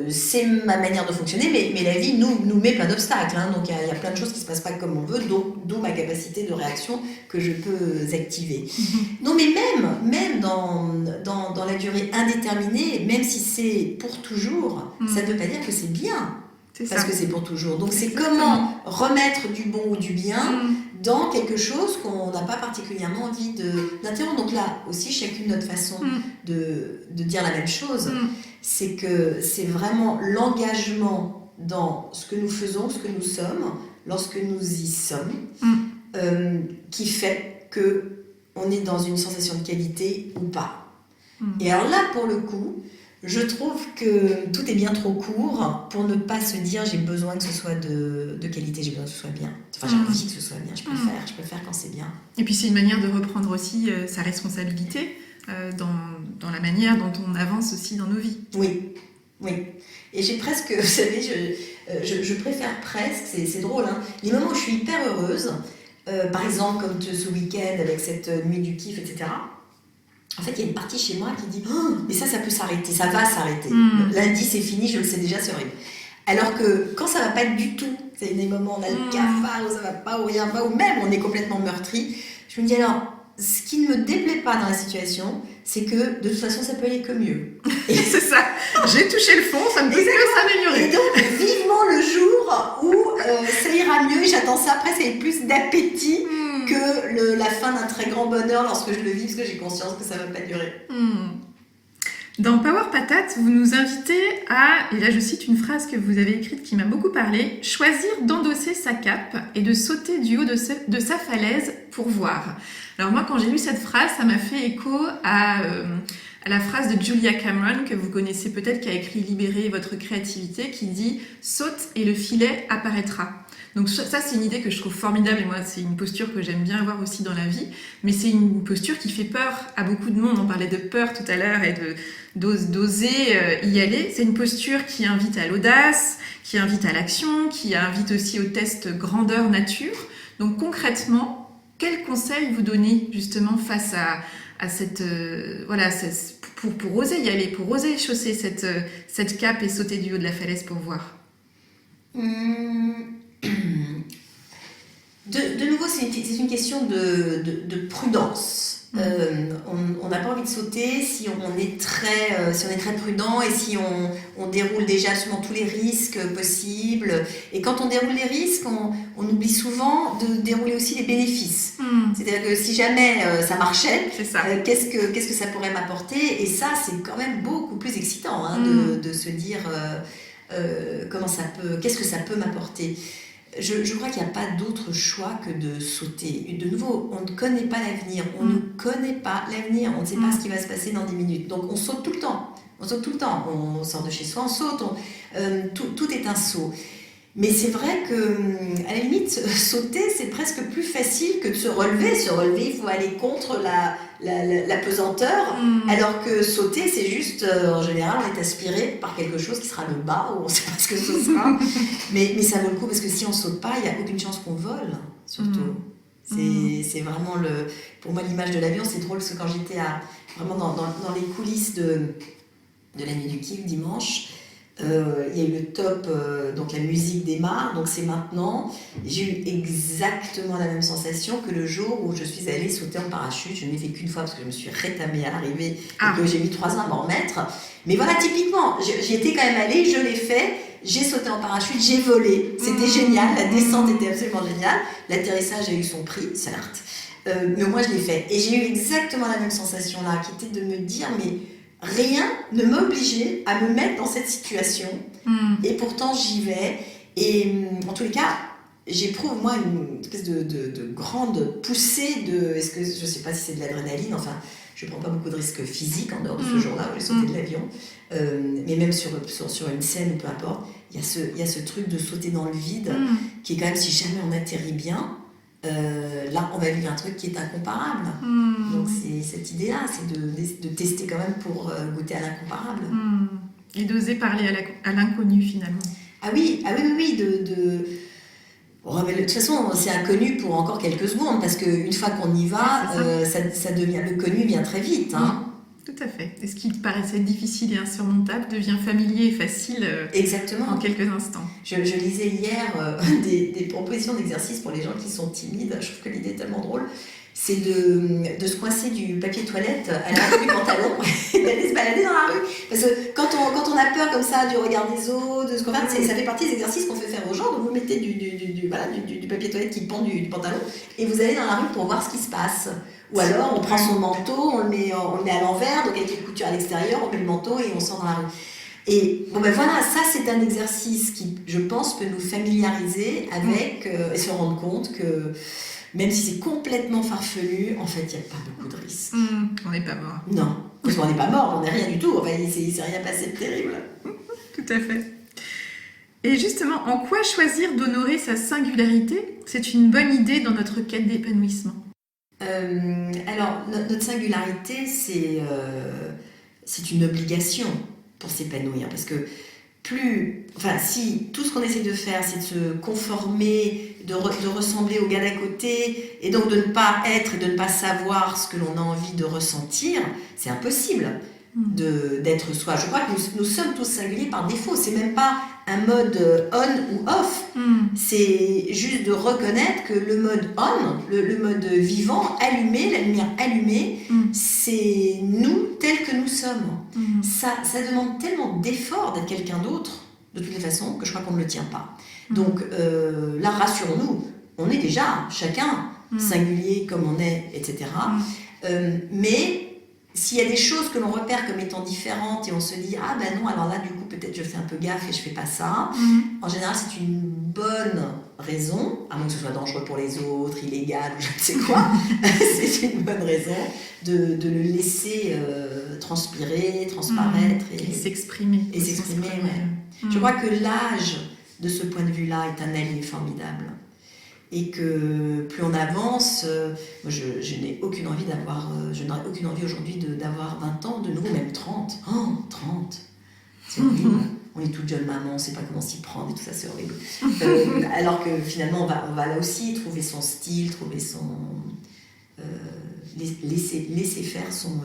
c'est ma manière de fonctionner, mais la vie nous met plein d'obstacles, hein, donc il y a plein de choses qui ne se passent pas comme on veut, d'où ma capacité de réaction que je peux activer. Non, mais même dans la durée indéterminée, même si c'est pour toujours, ça ne veut pas dire que c'est bien, parce que c'est pour toujours. Donc c'est comment remettre du bon ou du bien dans quelque chose qu'on n'a pas particulièrement envie d'interrompre. Donc là aussi, chacune notre façon de dire la même chose. C'est que c'est vraiment l'engagement dans ce que nous faisons, ce que nous sommes, lorsque nous y sommes, qui fait qu'on est dans une sensation de qualité ou pas. Et alors là, pour le coup, je trouve que tout est bien trop court pour ne pas se dire j'ai besoin que ce soit de qualité, j'ai besoin que ce soit bien. Enfin, j'ai envie que ce soit bien, je préfère quand c'est bien. Et puis c'est une manière de reprendre aussi sa responsabilité dans la manière dont on avance aussi dans nos vies. Oui. Et j'ai presque, vous savez, je préfère presque, c'est drôle, hein, les moments où je suis hyper heureuse, par exemple comme ce week-end avec cette nuit du kiff, etc. En fait, il y a une partie chez moi qui dit oh, mais ça peut s'arrêter, ça va s'arrêter. Lundi, c'est fini, je le sais déjà, c'est horrible. Alors que quand ça va pas du tout, c'est des moments où on a le cafard, où ça va pas, où rien va, ou même on est complètement meurtri, je me dis alors, ce qui ne me déplaît pas dans la situation, c'est que de toute façon, ça peut aller que mieux. Et c'est ça, j'ai touché le fond, ça ne peut que s'améliorer. Et donc, vivement le jour où ça ira mieux, j'attends ça, après, c'est plus d'appétit que la fin d'un très grand bonheur lorsque je le vis, parce que j'ai conscience que ça ne va pas durer. Dans Power Patate, vous nous invitez à, et là je cite une phrase que vous avez écrite qui m'a beaucoup parlé, choisir d'endosser sa cape et de sauter du haut de sa falaise pour voir. Alors moi, quand j'ai lu cette phrase, ça m'a fait écho à à la phrase de Julia Cameron, que vous connaissez peut-être, qui a écrit Libérez votre créativité, qui dit « Saute et le filet apparaîtra ». Donc ça, c'est une idée que je trouve formidable et moi, c'est une posture que j'aime bien avoir aussi dans la vie. Mais c'est une posture qui fait peur à beaucoup de monde. On parlait de peur tout à l'heure et d'oser y aller. C'est une posture qui invite à l'audace, qui invite à l'action, qui invite aussi au test grandeur nature. Donc concrètement, quels conseils vous donnez justement face à cette pour oser y aller, pour oser chausser cette cape et sauter du haut de la falaise pour voir? De nouveau, c'est une question de prudence. On n'a pas envie de sauter si on est très prudent et si on déroule déjà absolument tous les risques possibles. Et quand on déroule les risques, on oublie souvent de dérouler aussi les bénéfices. C'est-à-dire que si jamais ça marchait, qu'est-ce que ça pourrait m'apporter? Et ça, c'est quand même beaucoup plus excitant de se dire qu'est-ce que ça peut m'apporter. Je crois qu'il n'y a pas d'autre choix que de sauter. De nouveau, on ne connaît pas l'avenir. On ne connaît pas l'avenir. On ne sait pas ce qui va se passer dans 10 minutes. Donc, on saute tout le temps. On saute tout le temps. On sort de chez soi, on saute. Tout est un saut. Mais c'est vrai qu'à la limite, sauter, c'est presque plus facile que de se relever. Se relever, il faut aller contre la pesanteur. Alors que sauter, c'est juste, en général, on est aspiré par quelque chose qui sera le bas, ou on ne sait pas ce que ce sera. mais ça vaut le coup, parce que si on ne saute pas, il n'y a aucune chance qu'on vole, surtout. C'est vraiment, pour moi, l'image de l'avion. C'est drôle, parce que quand j'étais vraiment dans les coulisses de la nuit du kiff dimanche, il y a eu le top, donc la musique démarre, donc c'est maintenant. J'ai eu exactement la même sensation que le jour où je suis allée sauter en parachute. Je ne l'ai fait qu'une fois parce que je me suis rétamée à l'arrivée et que j'ai mis 3 ans à m'en remettre. Mais voilà, typiquement, j'y étais quand même allée, je l'ai fait, j'ai sauté en parachute, j'ai volé. C'était génial, la descente était absolument géniale. L'atterrissage a eu son prix, certes. Mais moi, je l'ai fait. Et j'ai eu exactement la même sensation là, qui était de me dire, mais rien ne m'obligeait à me mettre dans cette situation. Et pourtant, j'y vais. Et en tous les cas, j'éprouve, moi, une espèce de grande poussée je ne sais pas si c'est de l'adrénaline, enfin, je ne prends pas beaucoup de risques physiques en dehors de ce jour-là où j'ai sauté de l'avion. Mais même sur une scène, peu importe, il y a ce truc de sauter dans le vide qui est quand même, si jamais on atterrit bien, là, on va vivre un truc qui est incomparable. Donc, c'est cette idée-là, c'est de tester quand même pour goûter à l'incomparable. Et d'oser parler à l'inconnu, finalement. Ah oui. Bon, mais de toute façon, c'est inconnu pour encore quelques secondes, parce qu'une fois qu'on y va, ça devient, le connu vient très vite. Tout à fait. Et ce qui paraissait difficile et insurmontable devient familier et facile en quelques instants. Je lisais hier des propositions d'exercices pour les gens qui sont timides. Je trouve que l'idée est tellement drôle. C'est de se coincer du papier toilette à la rue du pantalon et d'aller se balader dans la rue. Parce que quand on a peur comme ça du regard des autres, de ce qu'on fait, ça fait partie des exercices qu'on fait faire aux gens. Donc vous mettez du papier toilette qui pend du pantalon et vous allez dans la rue pour voir ce qui se passe. Ou alors on prend son manteau, on le met à l'envers, donc avec les coutures à l'extérieur, on met le manteau et on sort dans la rue. Et bon ben voilà, ça c'est un exercice qui, je pense, peut nous familiariser avec et se rendre compte que même si c'est complètement farfelu, en fait, il n'y a pas beaucoup de risques. On n'est pas mort. Non, parce qu'on n'est pas mort, on n'est rien du tout. Enfin, il ne s'est rien passé de terrible. Tout à fait. Et justement, en quoi choisir d'honorer sa singularité? C'est une bonne idée dans notre quête d'épanouissement. Alors, notre singularité, c'est une obligation pour s'épanouir. Parce que si tout ce qu'on essaie de faire, c'est de se conformer, de ressembler au gars d'à côté, et donc de ne pas être et de ne pas savoir ce que l'on a envie de ressentir, c'est impossible d'être soi. Je crois que nous sommes tous singuliers par défaut. C'est même pas un mode on ou off. C'est juste de reconnaître que le mode on, le mode vivant, allumé, la lumière allumée, c'est nous tels que nous sommes. Ça demande tellement d'efforts d'être quelqu'un d'autre, de toutes les façons, que je crois qu'on ne le tient pas. Donc là, rassurons-nous, on est déjà chacun singulier comme on est, etc. Mais s'il y a des choses que l'on repère comme étant différentes et on se dit « Ah ben non, alors là, du coup, peut-être je fais un peu gaffe et je fais pas ça », en général, c'est une bonne raison, à moins que ce soit dangereux pour les autres, illégal ou je ne sais quoi, c'est une bonne raison de le laisser transpirer, transparaître et s'exprimer. Et s'exprimer, ouais. Je crois que l'âge, de ce point de vue-là, est un allié formidable. Et que plus on avance, moi je n'ai aucune envie je n'aurais aucune envie aujourd'hui d'avoir 20 ans, de nouveau, même 30. Oh, 30, c'est horrible. On est toute jeune maman, on ne sait pas comment s'y prendre et tout ça, c'est horrible. Alors que finalement, on va là aussi trouver son style, trouver son... laisser faire son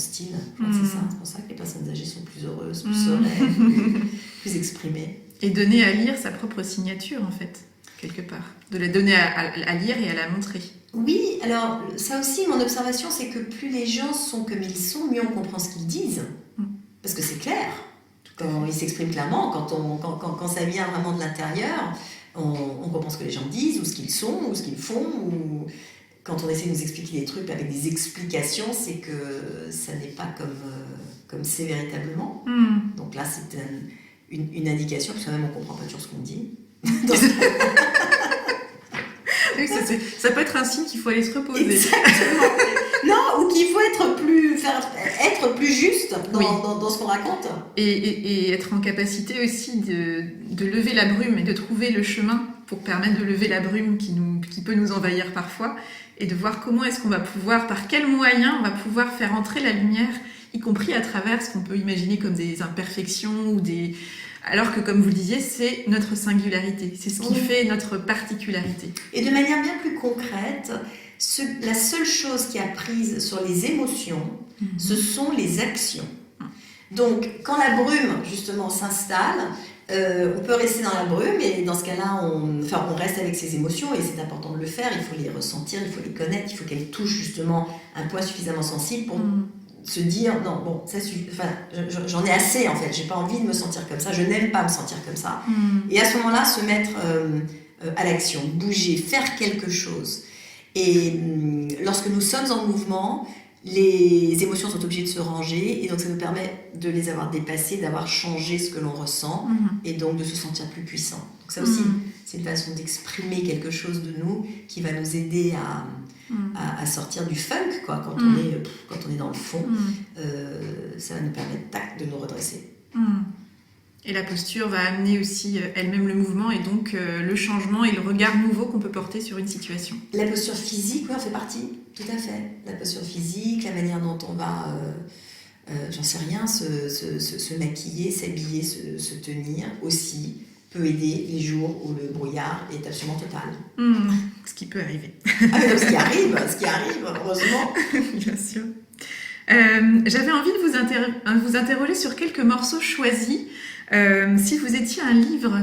style. C'est pour ça que les personnes âgées sont plus heureuses, plus sereines, plus exprimées. Et donner à lire sa propre signature, en fait, quelque part. De la donner à lire et à la montrer. Oui, alors ça aussi, mon observation, c'est que plus les gens sont comme ils sont, mieux on comprend ce qu'ils disent. Parce que c'est clair. Quand ils s'expriment clairement, quand ça vient vraiment de l'intérieur, on comprend ce que les gens disent, ou ce qu'ils sont, ou ce qu'ils font, ou quand on essaie de nous expliquer des trucs avec des explications, c'est que ça n'est pas comme c'est véritablement. Donc là, c'est une indication, parce que même on ne comprend pas toujours ce qu'on dit. Oui, ça peut être un signe qu'il faut aller se reposer. Exactement. Non, ou qu'il faut être plus juste dans ce qu'on raconte. Et être en capacité aussi de lever la brume et de trouver le chemin pour permettre de lever la brume qui peut nous envahir parfois, et de voir comment est-ce qu'on va pouvoir, par quels moyens on va pouvoir faire entrer la lumière, y compris à travers ce qu'on peut imaginer comme des imperfections ou des... Alors que, comme vous le disiez, c'est notre singularité, c'est ce qui fait notre particularité. Et de manière bien plus concrète, la seule chose qui a prise sur les émotions, ce sont les actions. Donc, quand la brume, justement, s'installe, on peut rester dans la brume, et dans ce cas-là, on reste avec ses émotions, et c'est important de le faire, il faut les ressentir, il faut les connaître, il faut qu'elles touchent justement un point suffisamment sensible pour... se dire non, bon, ça suffit, j'en ai assez en fait, j'ai pas envie de me sentir comme ça, je n'aime pas me sentir comme ça. Et à ce moment-là, se mettre à l'action, bouger, faire quelque chose. Et lorsque nous sommes en mouvement, les émotions sont obligées de se ranger, et donc ça nous permet de les avoir dépassées, d'avoir changé ce que l'on ressent, et donc de se sentir plus puissant. Donc ça aussi, c'est une façon d'exprimer quelque chose de nous qui va nous aider à sortir du funk, quoi, quand on est dans le fond. Ça va nous permettre de nous redresser. Et la posture va amener aussi elle-même le mouvement, et donc le changement et le regard nouveau qu'on peut porter sur une situation. La posture physique, oui, en fait partie, tout à fait. La posture physique, la manière dont on va, j'en sais rien, se maquiller, s'habiller, se tenir aussi, peut aider les jours où le brouillard est absolument total. Ce qui peut arriver. Ce qui arrive, heureusement. Bien sûr. J'avais envie de vous interroger sur quelques morceaux choisis. Si vous étiez un livre,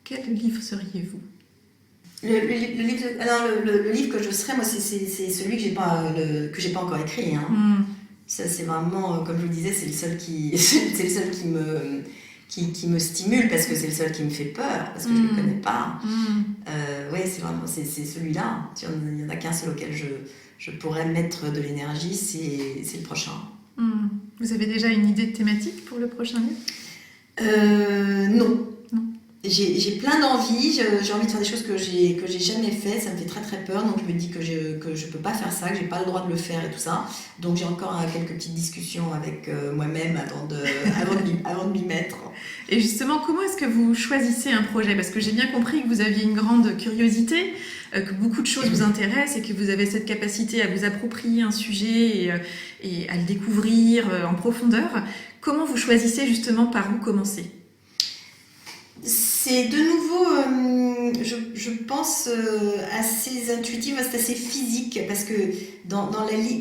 quel livre seriez-vous ? Le livre que je serais, moi, c'est celui que j'ai pas encore écrit. Ça, c'est vraiment, comme je vous le disais, c'est le seul qui me stimule, parce que c'est le seul qui me fait peur, parce que je ne le connais pas. C'est celui-là. Il n'y en a qu'un seul auquel je pourrais mettre de l'énergie, c'est le prochain. Vous avez déjà une idée de thématique pour le prochain livre ? Non. J'ai plein d'envies, j'ai envie de faire des choses que j'ai jamais fait, ça me fait très très peur, donc je me dis que je peux pas faire ça, que j'ai pas le droit de le faire et tout ça. Donc j'ai encore quelques petites discussions avec moi-même avant de m'y mettre. Et justement, comment est-ce que vous choisissez un projet ? Parce que j'ai bien compris que vous aviez une grande curiosité, que beaucoup de choses vous intéressent, et que vous avez cette capacité à vous approprier un sujet et à le découvrir en profondeur. Comment vous choisissez justement par où commencer ? C'est de nouveau, je pense, assez intuitif, c'est assez physique, parce que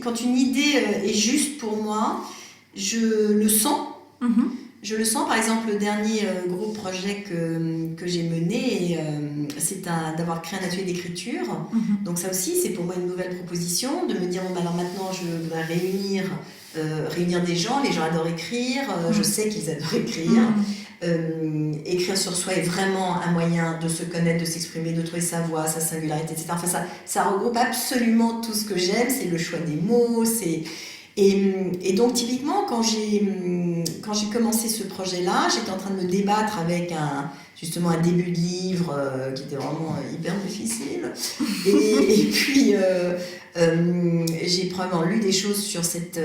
quand une idée est juste pour moi, je le sens. Je le sens, par exemple, le dernier gros projet que j'ai mené, c'est d'avoir créé un atelier d'écriture. Donc ça aussi, c'est pour moi une nouvelle proposition, de me dire, bon, alors maintenant, je voudrais réunir des gens, les gens adorent écrire, je sais qu'ils adorent écrire. Écrire sur soi est vraiment un moyen de se connaître, de s'exprimer, de trouver sa voix, sa singularité, etc. Enfin, ça regroupe absolument tout ce que j'aime, c'est le choix des mots, Et donc typiquement quand j'ai commencé ce projet-là, j'étais en train de me débattre avec justement un début de livre qui était vraiment hyper difficile. Et puis j'ai probablement lu des choses sur cette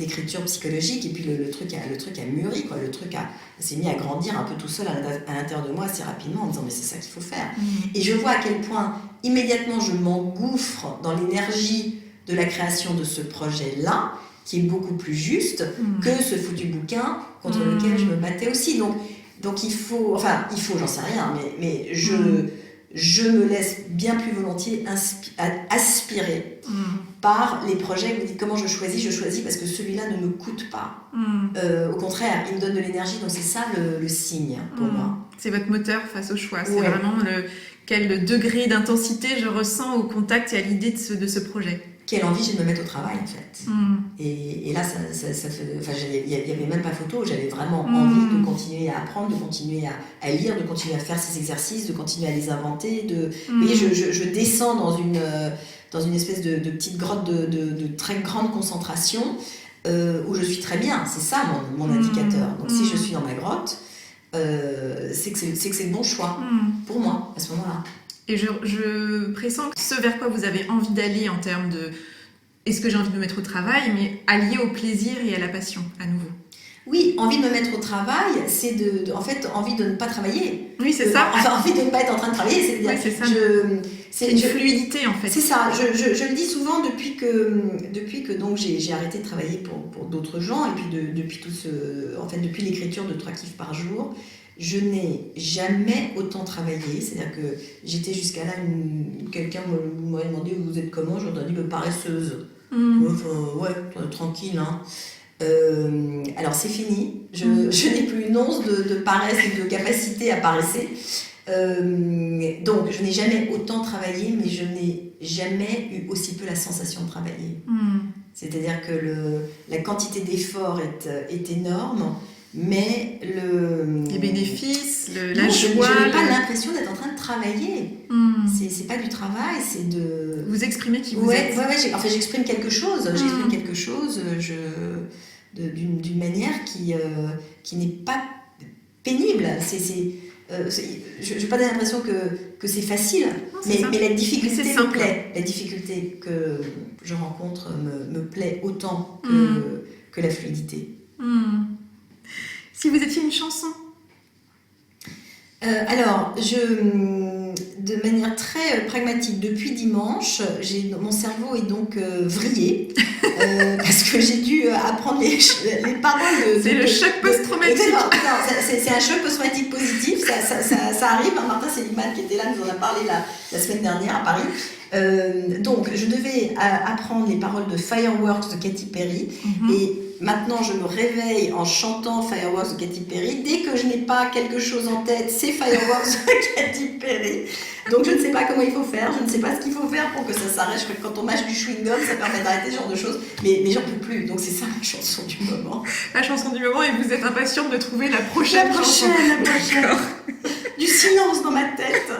écriture psychologique, et puis le truc a mûri, quoi. Le truc s'est mis à grandir un peu tout seul à l'intérieur de moi assez rapidement, en me disant mais c'est ça qu'il faut faire. Et je vois à quel point immédiatement je m'engouffre dans l'énergie de la création de ce projet-là, qui est beaucoup plus juste que ce foutu bouquin contre lequel je me battais aussi. Donc il faut, j'en sais rien, mais je me laisse bien plus volontiers aspirer par les projets. Vous dites comment je choisis parce que celui-là ne me coûte pas. Au contraire, il me donne de l'énergie, donc c'est ça le signe pour moi. C'est votre moteur face au choix, c'est vraiment quel degré d'intensité je ressens au contact et à l'idée de ce projet. Quelle envie j'ai de me mettre au travail en fait. Et là, il n'y avait même pas photo, j'avais vraiment envie de continuer à apprendre, de continuer à lire, de continuer à faire ces exercices, de continuer à les inventer. Vous voyez, je descends dans une espèce de petite grotte de très grande concentration où je suis très bien, c'est ça mon indicateur. Donc si je suis dans ma grotte, c'est que c'est le bon choix pour moi à ce moment-là. Et je pressens que ce vers quoi vous avez envie d'aller en termes de est-ce que j'ai envie de me mettre au travail, mais allié au plaisir et à la passion, à nouveau. Oui, envie de me mettre au travail, c'est en fait envie de ne pas travailler. Oui, c'est ça. Envie de ne pas être en train de travailler, c'est-à-dire. Oui, c'est ça. C'est une fluidité en fait. C'est ça. Je le dis souvent depuis que donc j'ai arrêté de travailler pour d'autres gens, et puis depuis depuis l'écriture de 3 kiffs par jour. Je n'ai jamais autant travaillé, c'est-à-dire que j'étais jusqu'à là, quelqu'un m'aurait demandé vous êtes comment, j'aurais dit paresseuse. Tranquille. Hein. Alors c'est fini, je n'ai plus une once de paresse et de capacité à paresser. Donc je n'ai jamais autant travaillé, mais je n'ai jamais eu aussi peu la sensation de travailler. C'est-à-dire que la quantité d'effort est énorme. Mais les bénéfices, la joie... Je n'ai pas l'impression d'être en train de travailler. C'est pas du travail, c'est de... Vous exprimez qui vous êtes. J'exprime quelque chose. J'exprime quelque chose d'une manière qui n'est pas pénible. Je n'ai pas l'impression que c'est facile, mais la difficulté me plaît. La difficulté que je rencontre me plaît autant que la fluidité. Si vous étiez une chanson? Alors, de manière très pragmatique, depuis dimanche, mon cerveau est donc vrillé parce que j'ai dû apprendre les paroles de... C'est le choc post-traumatique. C'est un choc post-traumatique positif, ça arrive. Martin Seligman qui était là nous en a parlé la semaine dernière à Paris. Donc, je devais apprendre les paroles de Fireworks de Katy Perry et maintenant, je me réveille en chantant Fireworks de Katy Perry. Dès que je n'ai pas quelque chose en tête, c'est Fireworks de Katy Perry. Donc, je ne sais pas comment il faut faire. Je ne sais pas ce qu'il faut faire pour que ça s'arrête. Je crois que quand on mâche du chewing-gum, ça permet d'arrêter ce genre de choses. Mais j'en peux plus. Donc, c'est ça ma chanson du moment. La chanson du moment, et vous êtes impatiente de trouver la prochaine chanson. La prochaine. Du silence dans ma tête.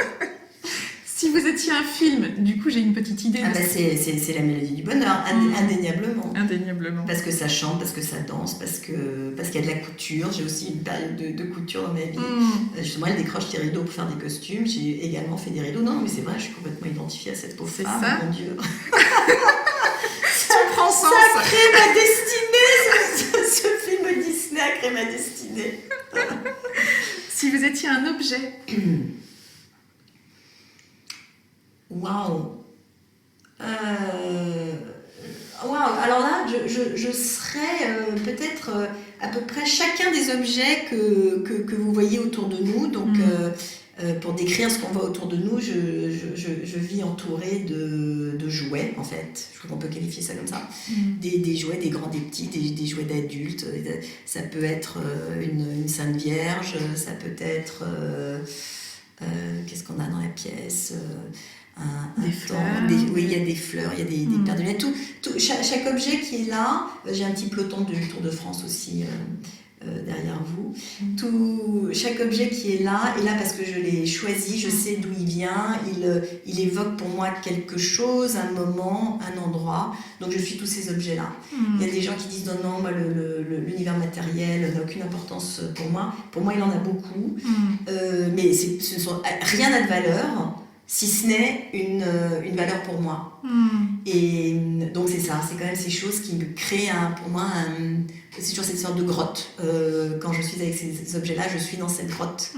Si vous étiez un film, du coup j'ai une petite idée. C'est la mélodie du bonheur, indéniablement. Indéniablement. Parce que ça chante, parce que ça danse, parce qu'il y a de la couture. J'ai aussi une période de couture dans ma vie. Justement, elle décroche des rideaux pour faire des costumes. J'ai également fait des rideaux. Non, mais c'est vrai, je suis complètement identifiée à cette pauvre femme. Ça. Mon Dieu. Ça prend sens. Ça crée ma destinée. Ce film Disney a créé ma destinée. Si vous étiez un objet. Waouh! Alors là, je serais peut-être à peu près chacun des objets que vous voyez autour de nous. Donc, pour décrire ce qu'on voit autour de nous, je vis entourée de jouets, en fait. Je crois qu'on peut qualifier ça comme ça. Des jouets, des grands, des petits, des jouets d'adultes. Ça peut être une Sainte Vierge, ça peut être... qu'est-ce qu'on a dans la pièce? Des fleurs. Oui, il y a des fleurs, il y a des paires de lunettes. Chaque objet qui est là, j'ai un petit peloton du Tour de France aussi derrière vous. Chaque objet qui est là parce que je l'ai choisi, je sais d'où il vient, il évoque pour moi quelque chose, un moment, un endroit. Donc je suis tous ces objets-là. Il y a des gens qui disent non, moi l'univers matériel n'a aucune importance pour moi. Pour moi, il en a beaucoup. Mais rien n'a de valeur si ce n'est une valeur pour moi. Et donc c'est ça, c'est quand même ces choses qui me créent pour moi c'est toujours cette sorte de grotte. Quand je suis avec ces objets-là, je suis dans cette grotte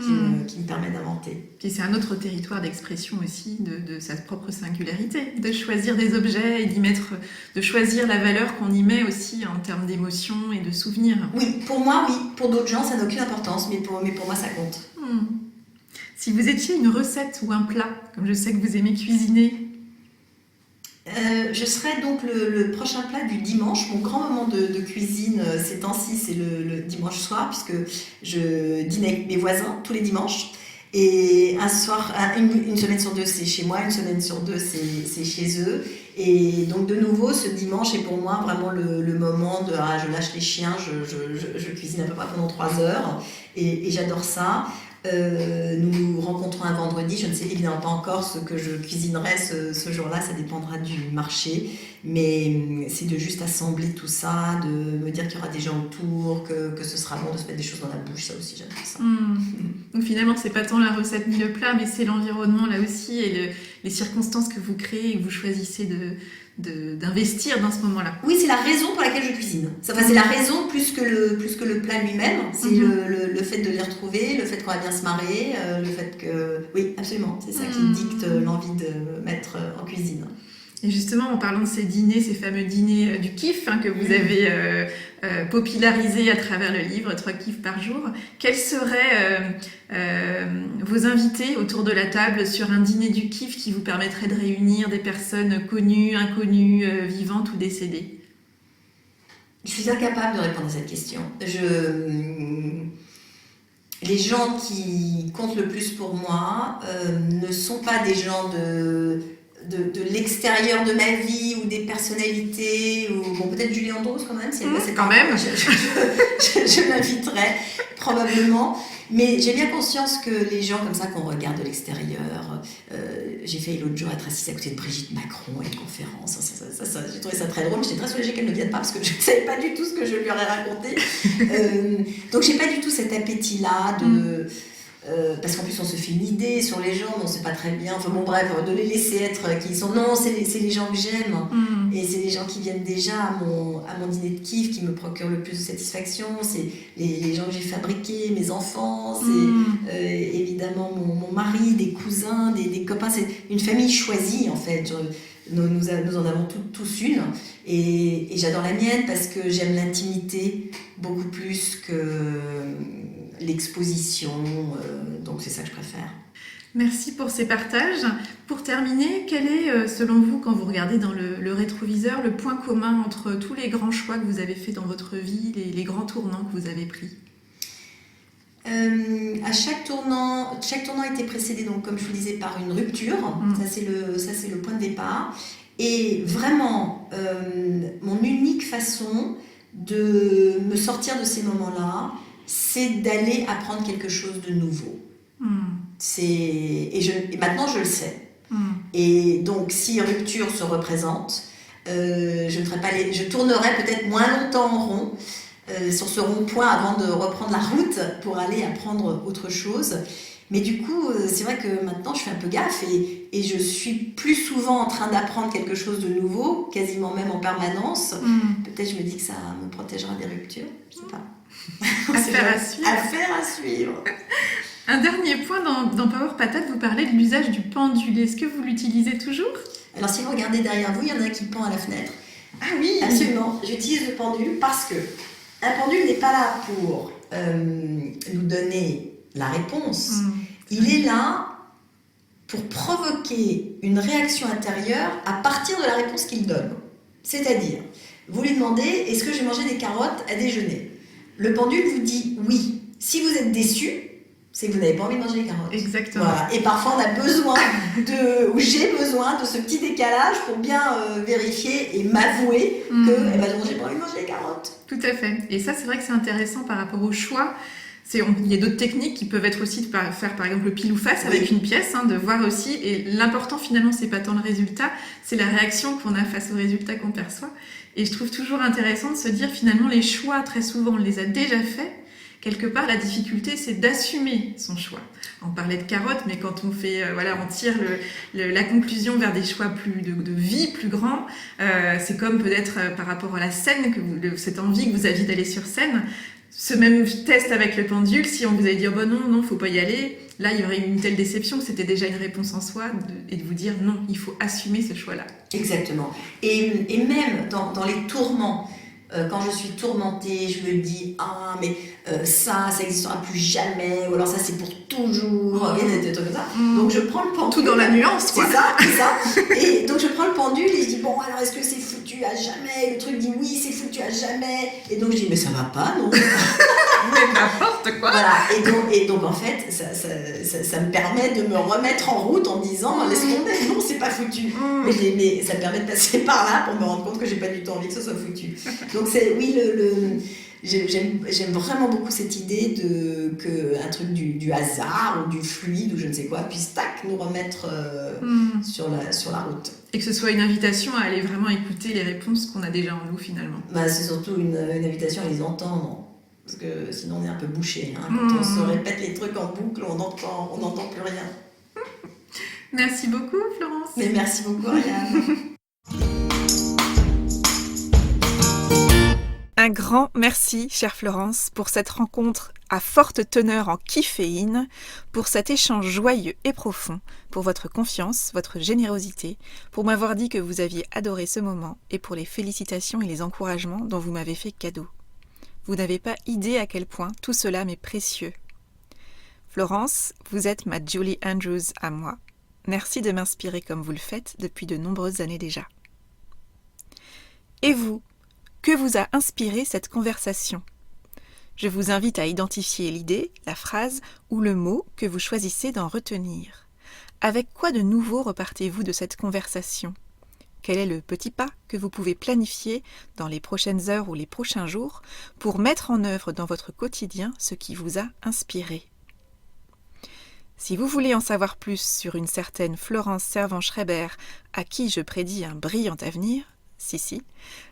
qui me permet d'inventer. Puis c'est un autre territoire d'expression aussi de sa propre singularité, de choisir des objets et de choisir la valeur qu'on y met aussi en termes d'émotions et de souvenirs. Oui, pour moi, oui. Pour d'autres gens, ça n'a aucune importance, mais pour moi, ça compte. Si vous étiez une recette ou un plat, comme je sais que vous aimez cuisiner, je serais donc le prochain plat du dimanche. Mon grand moment de cuisine ces temps-ci, c'est le dimanche soir, puisque je dîne avec mes voisins tous les dimanches. Et un soir, une semaine sur deux, c'est chez moi, une semaine sur deux, c'est chez eux. Et donc de nouveau, ce dimanche est pour moi vraiment le moment de je lâche les chiens, je cuisine à peu près pendant 3 heures. Et j'adore ça. Nous nous rencontrons un vendredi, je ne sais évidemment pas encore ce que je cuisinerai ce jour-là, ça dépendra du marché, mais c'est de juste assembler tout ça, de me dire qu'il y aura des gens autour, que ce sera bon de se mettre des choses dans la bouche, ça aussi j'adore ça. Donc finalement c'est pas tant la recette ni le plat, mais c'est l'environnement là aussi et les circonstances que vous créez et que vous choisissez d'investir dans ce moment-là. Oui, c'est la raison pour laquelle je cuisine. C'est la raison plus que le plat lui-même. C'est le fait de les retrouver, le fait qu'on va bien se marrer, le fait que... Oui, absolument. C'est ça qui dicte l'envie de me mettre en cuisine. Et justement, en parlant de ces dîners, ces fameux dîners du kiff que vous avez popularisés à travers le livre, 3 kiffs par jour, quels seraient vos invités autour de la table sur un dîner du kiff qui vous permettrait de réunir des personnes connues, inconnues, vivantes ou décédées? Je suis incapable de répondre à cette question. Les gens qui comptent le plus pour moi ne sont pas des gens de l'extérieur de ma vie ou des personnalités ou bon, peut-être Julie Andrews quand même, c'est quand même. Je l'inviterai probablement, mais j'ai bien conscience que les gens comme ça qu'on regarde de l'extérieur, j'ai failli l'autre jour être assise à côté de Brigitte Macron à une conférence, j'ai trouvé ça très drôle, j'étais très soulagée qu'elle ne vienne pas parce que je ne savais pas du tout ce que je lui aurais raconté, donc j'ai pas du tout cet appétit là parce qu'en plus on se fait une idée sur les gens, on sait pas très bien, enfin bon bref, de les laisser être qui ils sont. Non, c'est les gens que j'aime et c'est les gens qui viennent déjà à mon dîner de kiff qui me procurent le plus de satisfaction, c'est les gens que j'ai fabriqués, mes enfants, c'est évidemment mon mari, des cousins, des copains, c'est une famille choisie en fait. Nous en avons tous une et j'adore la mienne parce que j'aime l'intimité beaucoup plus que l'exposition, donc c'est ça que je préfère. Merci pour ces partages. Pour terminer, quel est, selon vous, quand vous regardez dans le rétroviseur, le point commun entre tous les grands choix que vous avez faits dans votre vie, les grands tournants que vous avez pris? À chaque tournant a été précédé, donc, comme je vous disais, par une rupture. Ça, c'est le point de départ. Et vraiment, mon unique façon de me sortir de ces moments-là, c'est d'aller apprendre quelque chose de nouveau. Et maintenant, je le sais. Et donc, si rupture se représente, je tournerai peut-être moins longtemps en rond sur ce rond-point avant de reprendre la route pour aller apprendre autre chose. Mais du coup, c'est vrai que maintenant, je fais un peu gaffe et je suis plus souvent en train d'apprendre quelque chose de nouveau, quasiment même en permanence. Peut-être je me dis que ça me protégera des ruptures, je sais pas. Affaire à suivre. Affaire à suivre. Un dernier point, dans Power Patate, vous parlez de l'usage du pendule. Est-ce que vous l'utilisez toujours? Alors, si vous regardez derrière vous, il y en a un qui pend à la fenêtre. Ah oui, absolument. J'utilise le pendule parce que un pendule n'est pas là pour nous donner la réponse. Il est là pour provoquer une réaction intérieure à partir de la réponse qu'il donne. C'est-à-dire, vous lui demandez « Est-ce que j'ai mangé des carottes à déjeuner ?» Le pendule vous dit « Oui ». Si vous êtes déçu, c'est que vous n'avez pas envie de manger les carottes. Exactement. Voilà. Et parfois, on a besoin ou j'ai besoin de ce petit décalage pour bien vérifier et m'avouer que j'ai pas envie de manger les carottes. Tout à fait. Et ça, c'est vrai que c'est intéressant par rapport au choix. Il y a d'autres techniques qui peuvent être aussi de faire par exemple le pile ou face avec une pièce, de voir aussi. Et l'important finalement, c'est pas tant le résultat, c'est la réaction qu'on a face au résultat qu'on perçoit. Et je trouve toujours intéressant de se dire finalement les choix, très souvent, on les a déjà faits. Quelque part, la difficulté, c'est d'assumer son choix. On parlait de carottes, mais quand on fait, on tire la conclusion vers des choix de vie plus grands, c'est comme peut-être par rapport à la scène, cette envie que vous aviez d'aller sur scène. Ce même test avec le pendule, si on vous avait dit oh non, faut pas y aller, là il y aurait une telle déception que c'était déjà une réponse en soi et de vous dire non, il faut assumer ce choix-là. Exactement. Et même dans les tourments, quand je suis tourmentée, je me dis mais ça n'existera plus jamais, ou alors ça c'est pour toujours, des trucs comme ça. Donc je prends le pendule. Tout dans la nuance, quoi. C'est ça. Et donc je prends le pendule et je dis bon alors est-ce que c'est foutu à jamais? Le truc dit oui c'est foutu à jamais. Et donc je dis mais ça va pas non. Mais n'importe quoi. Voilà. Et donc en fait ça me permet de me remettre en route en disant laisse tomber, non c'est pas foutu. Mais ça me permet de passer par là pour me rendre compte que j'ai pas du tout envie que ce soit foutu. Donc c'est j'aime vraiment beaucoup cette idée que un truc du hasard ou du fluide ou je ne sais quoi puisse nous remettre sur la route. Et que ce soit une invitation à aller vraiment écouter les réponses qu'on a déjà en nous finalement. C'est surtout une invitation à les entendre. Parce que sinon on est un peu bouché. Quand on se répète les trucs en boucle, on n'entend plus rien. Merci beaucoup Florence. Mais merci beaucoup Ariane. Un grand merci, chère Florence, pour cette rencontre à forte teneur en kifféine, pour cet échange joyeux et profond, pour votre confiance, votre générosité, pour m'avoir dit que vous aviez adoré ce moment et pour les félicitations et les encouragements dont vous m'avez fait cadeau. Vous n'avez pas idée à quel point tout cela m'est précieux. Florence, vous êtes ma Julie Andrews à moi. Merci de m'inspirer comme vous le faites depuis de nombreuses années déjà. Et vous, que vous a inspiré cette conversation ? Je vous invite à identifier l'idée, la phrase ou le mot que vous choisissez d'en retenir. Avec quoi de nouveau repartez-vous de cette conversation ? Quel est le petit pas que vous pouvez planifier dans les prochaines heures ou les prochains jours pour mettre en œuvre dans votre quotidien ce qui vous a inspiré ? Si vous voulez en savoir plus sur une certaine Florence Servan-Schreiber à qui je prédis un brillant avenir,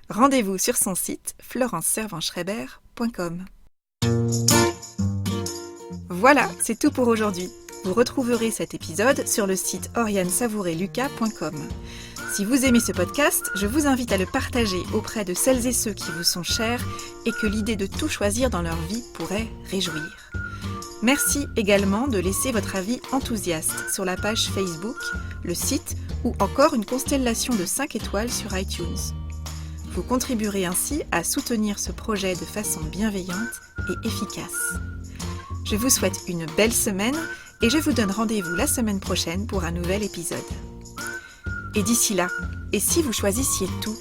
rendez-vous sur son site florenceservanschreiber.com. Voilà, c'est tout pour aujourd'hui. Vous retrouverez cet épisode sur le site orianesavoureluca.com. Si vous aimez ce podcast, je vous invite à le partager auprès de celles et ceux qui vous sont chers et que l'idée de tout choisir dans leur vie pourrait réjouir. Merci également de laisser votre avis enthousiaste sur la page Facebook, le site ou encore une constellation de 5 étoiles sur iTunes. Vous contribuerez ainsi à soutenir ce projet de façon bienveillante et efficace. Je vous souhaite une belle semaine et je vous donne rendez-vous la semaine prochaine pour un nouvel épisode. Et d'ici là, et si vous choisissiez tout ?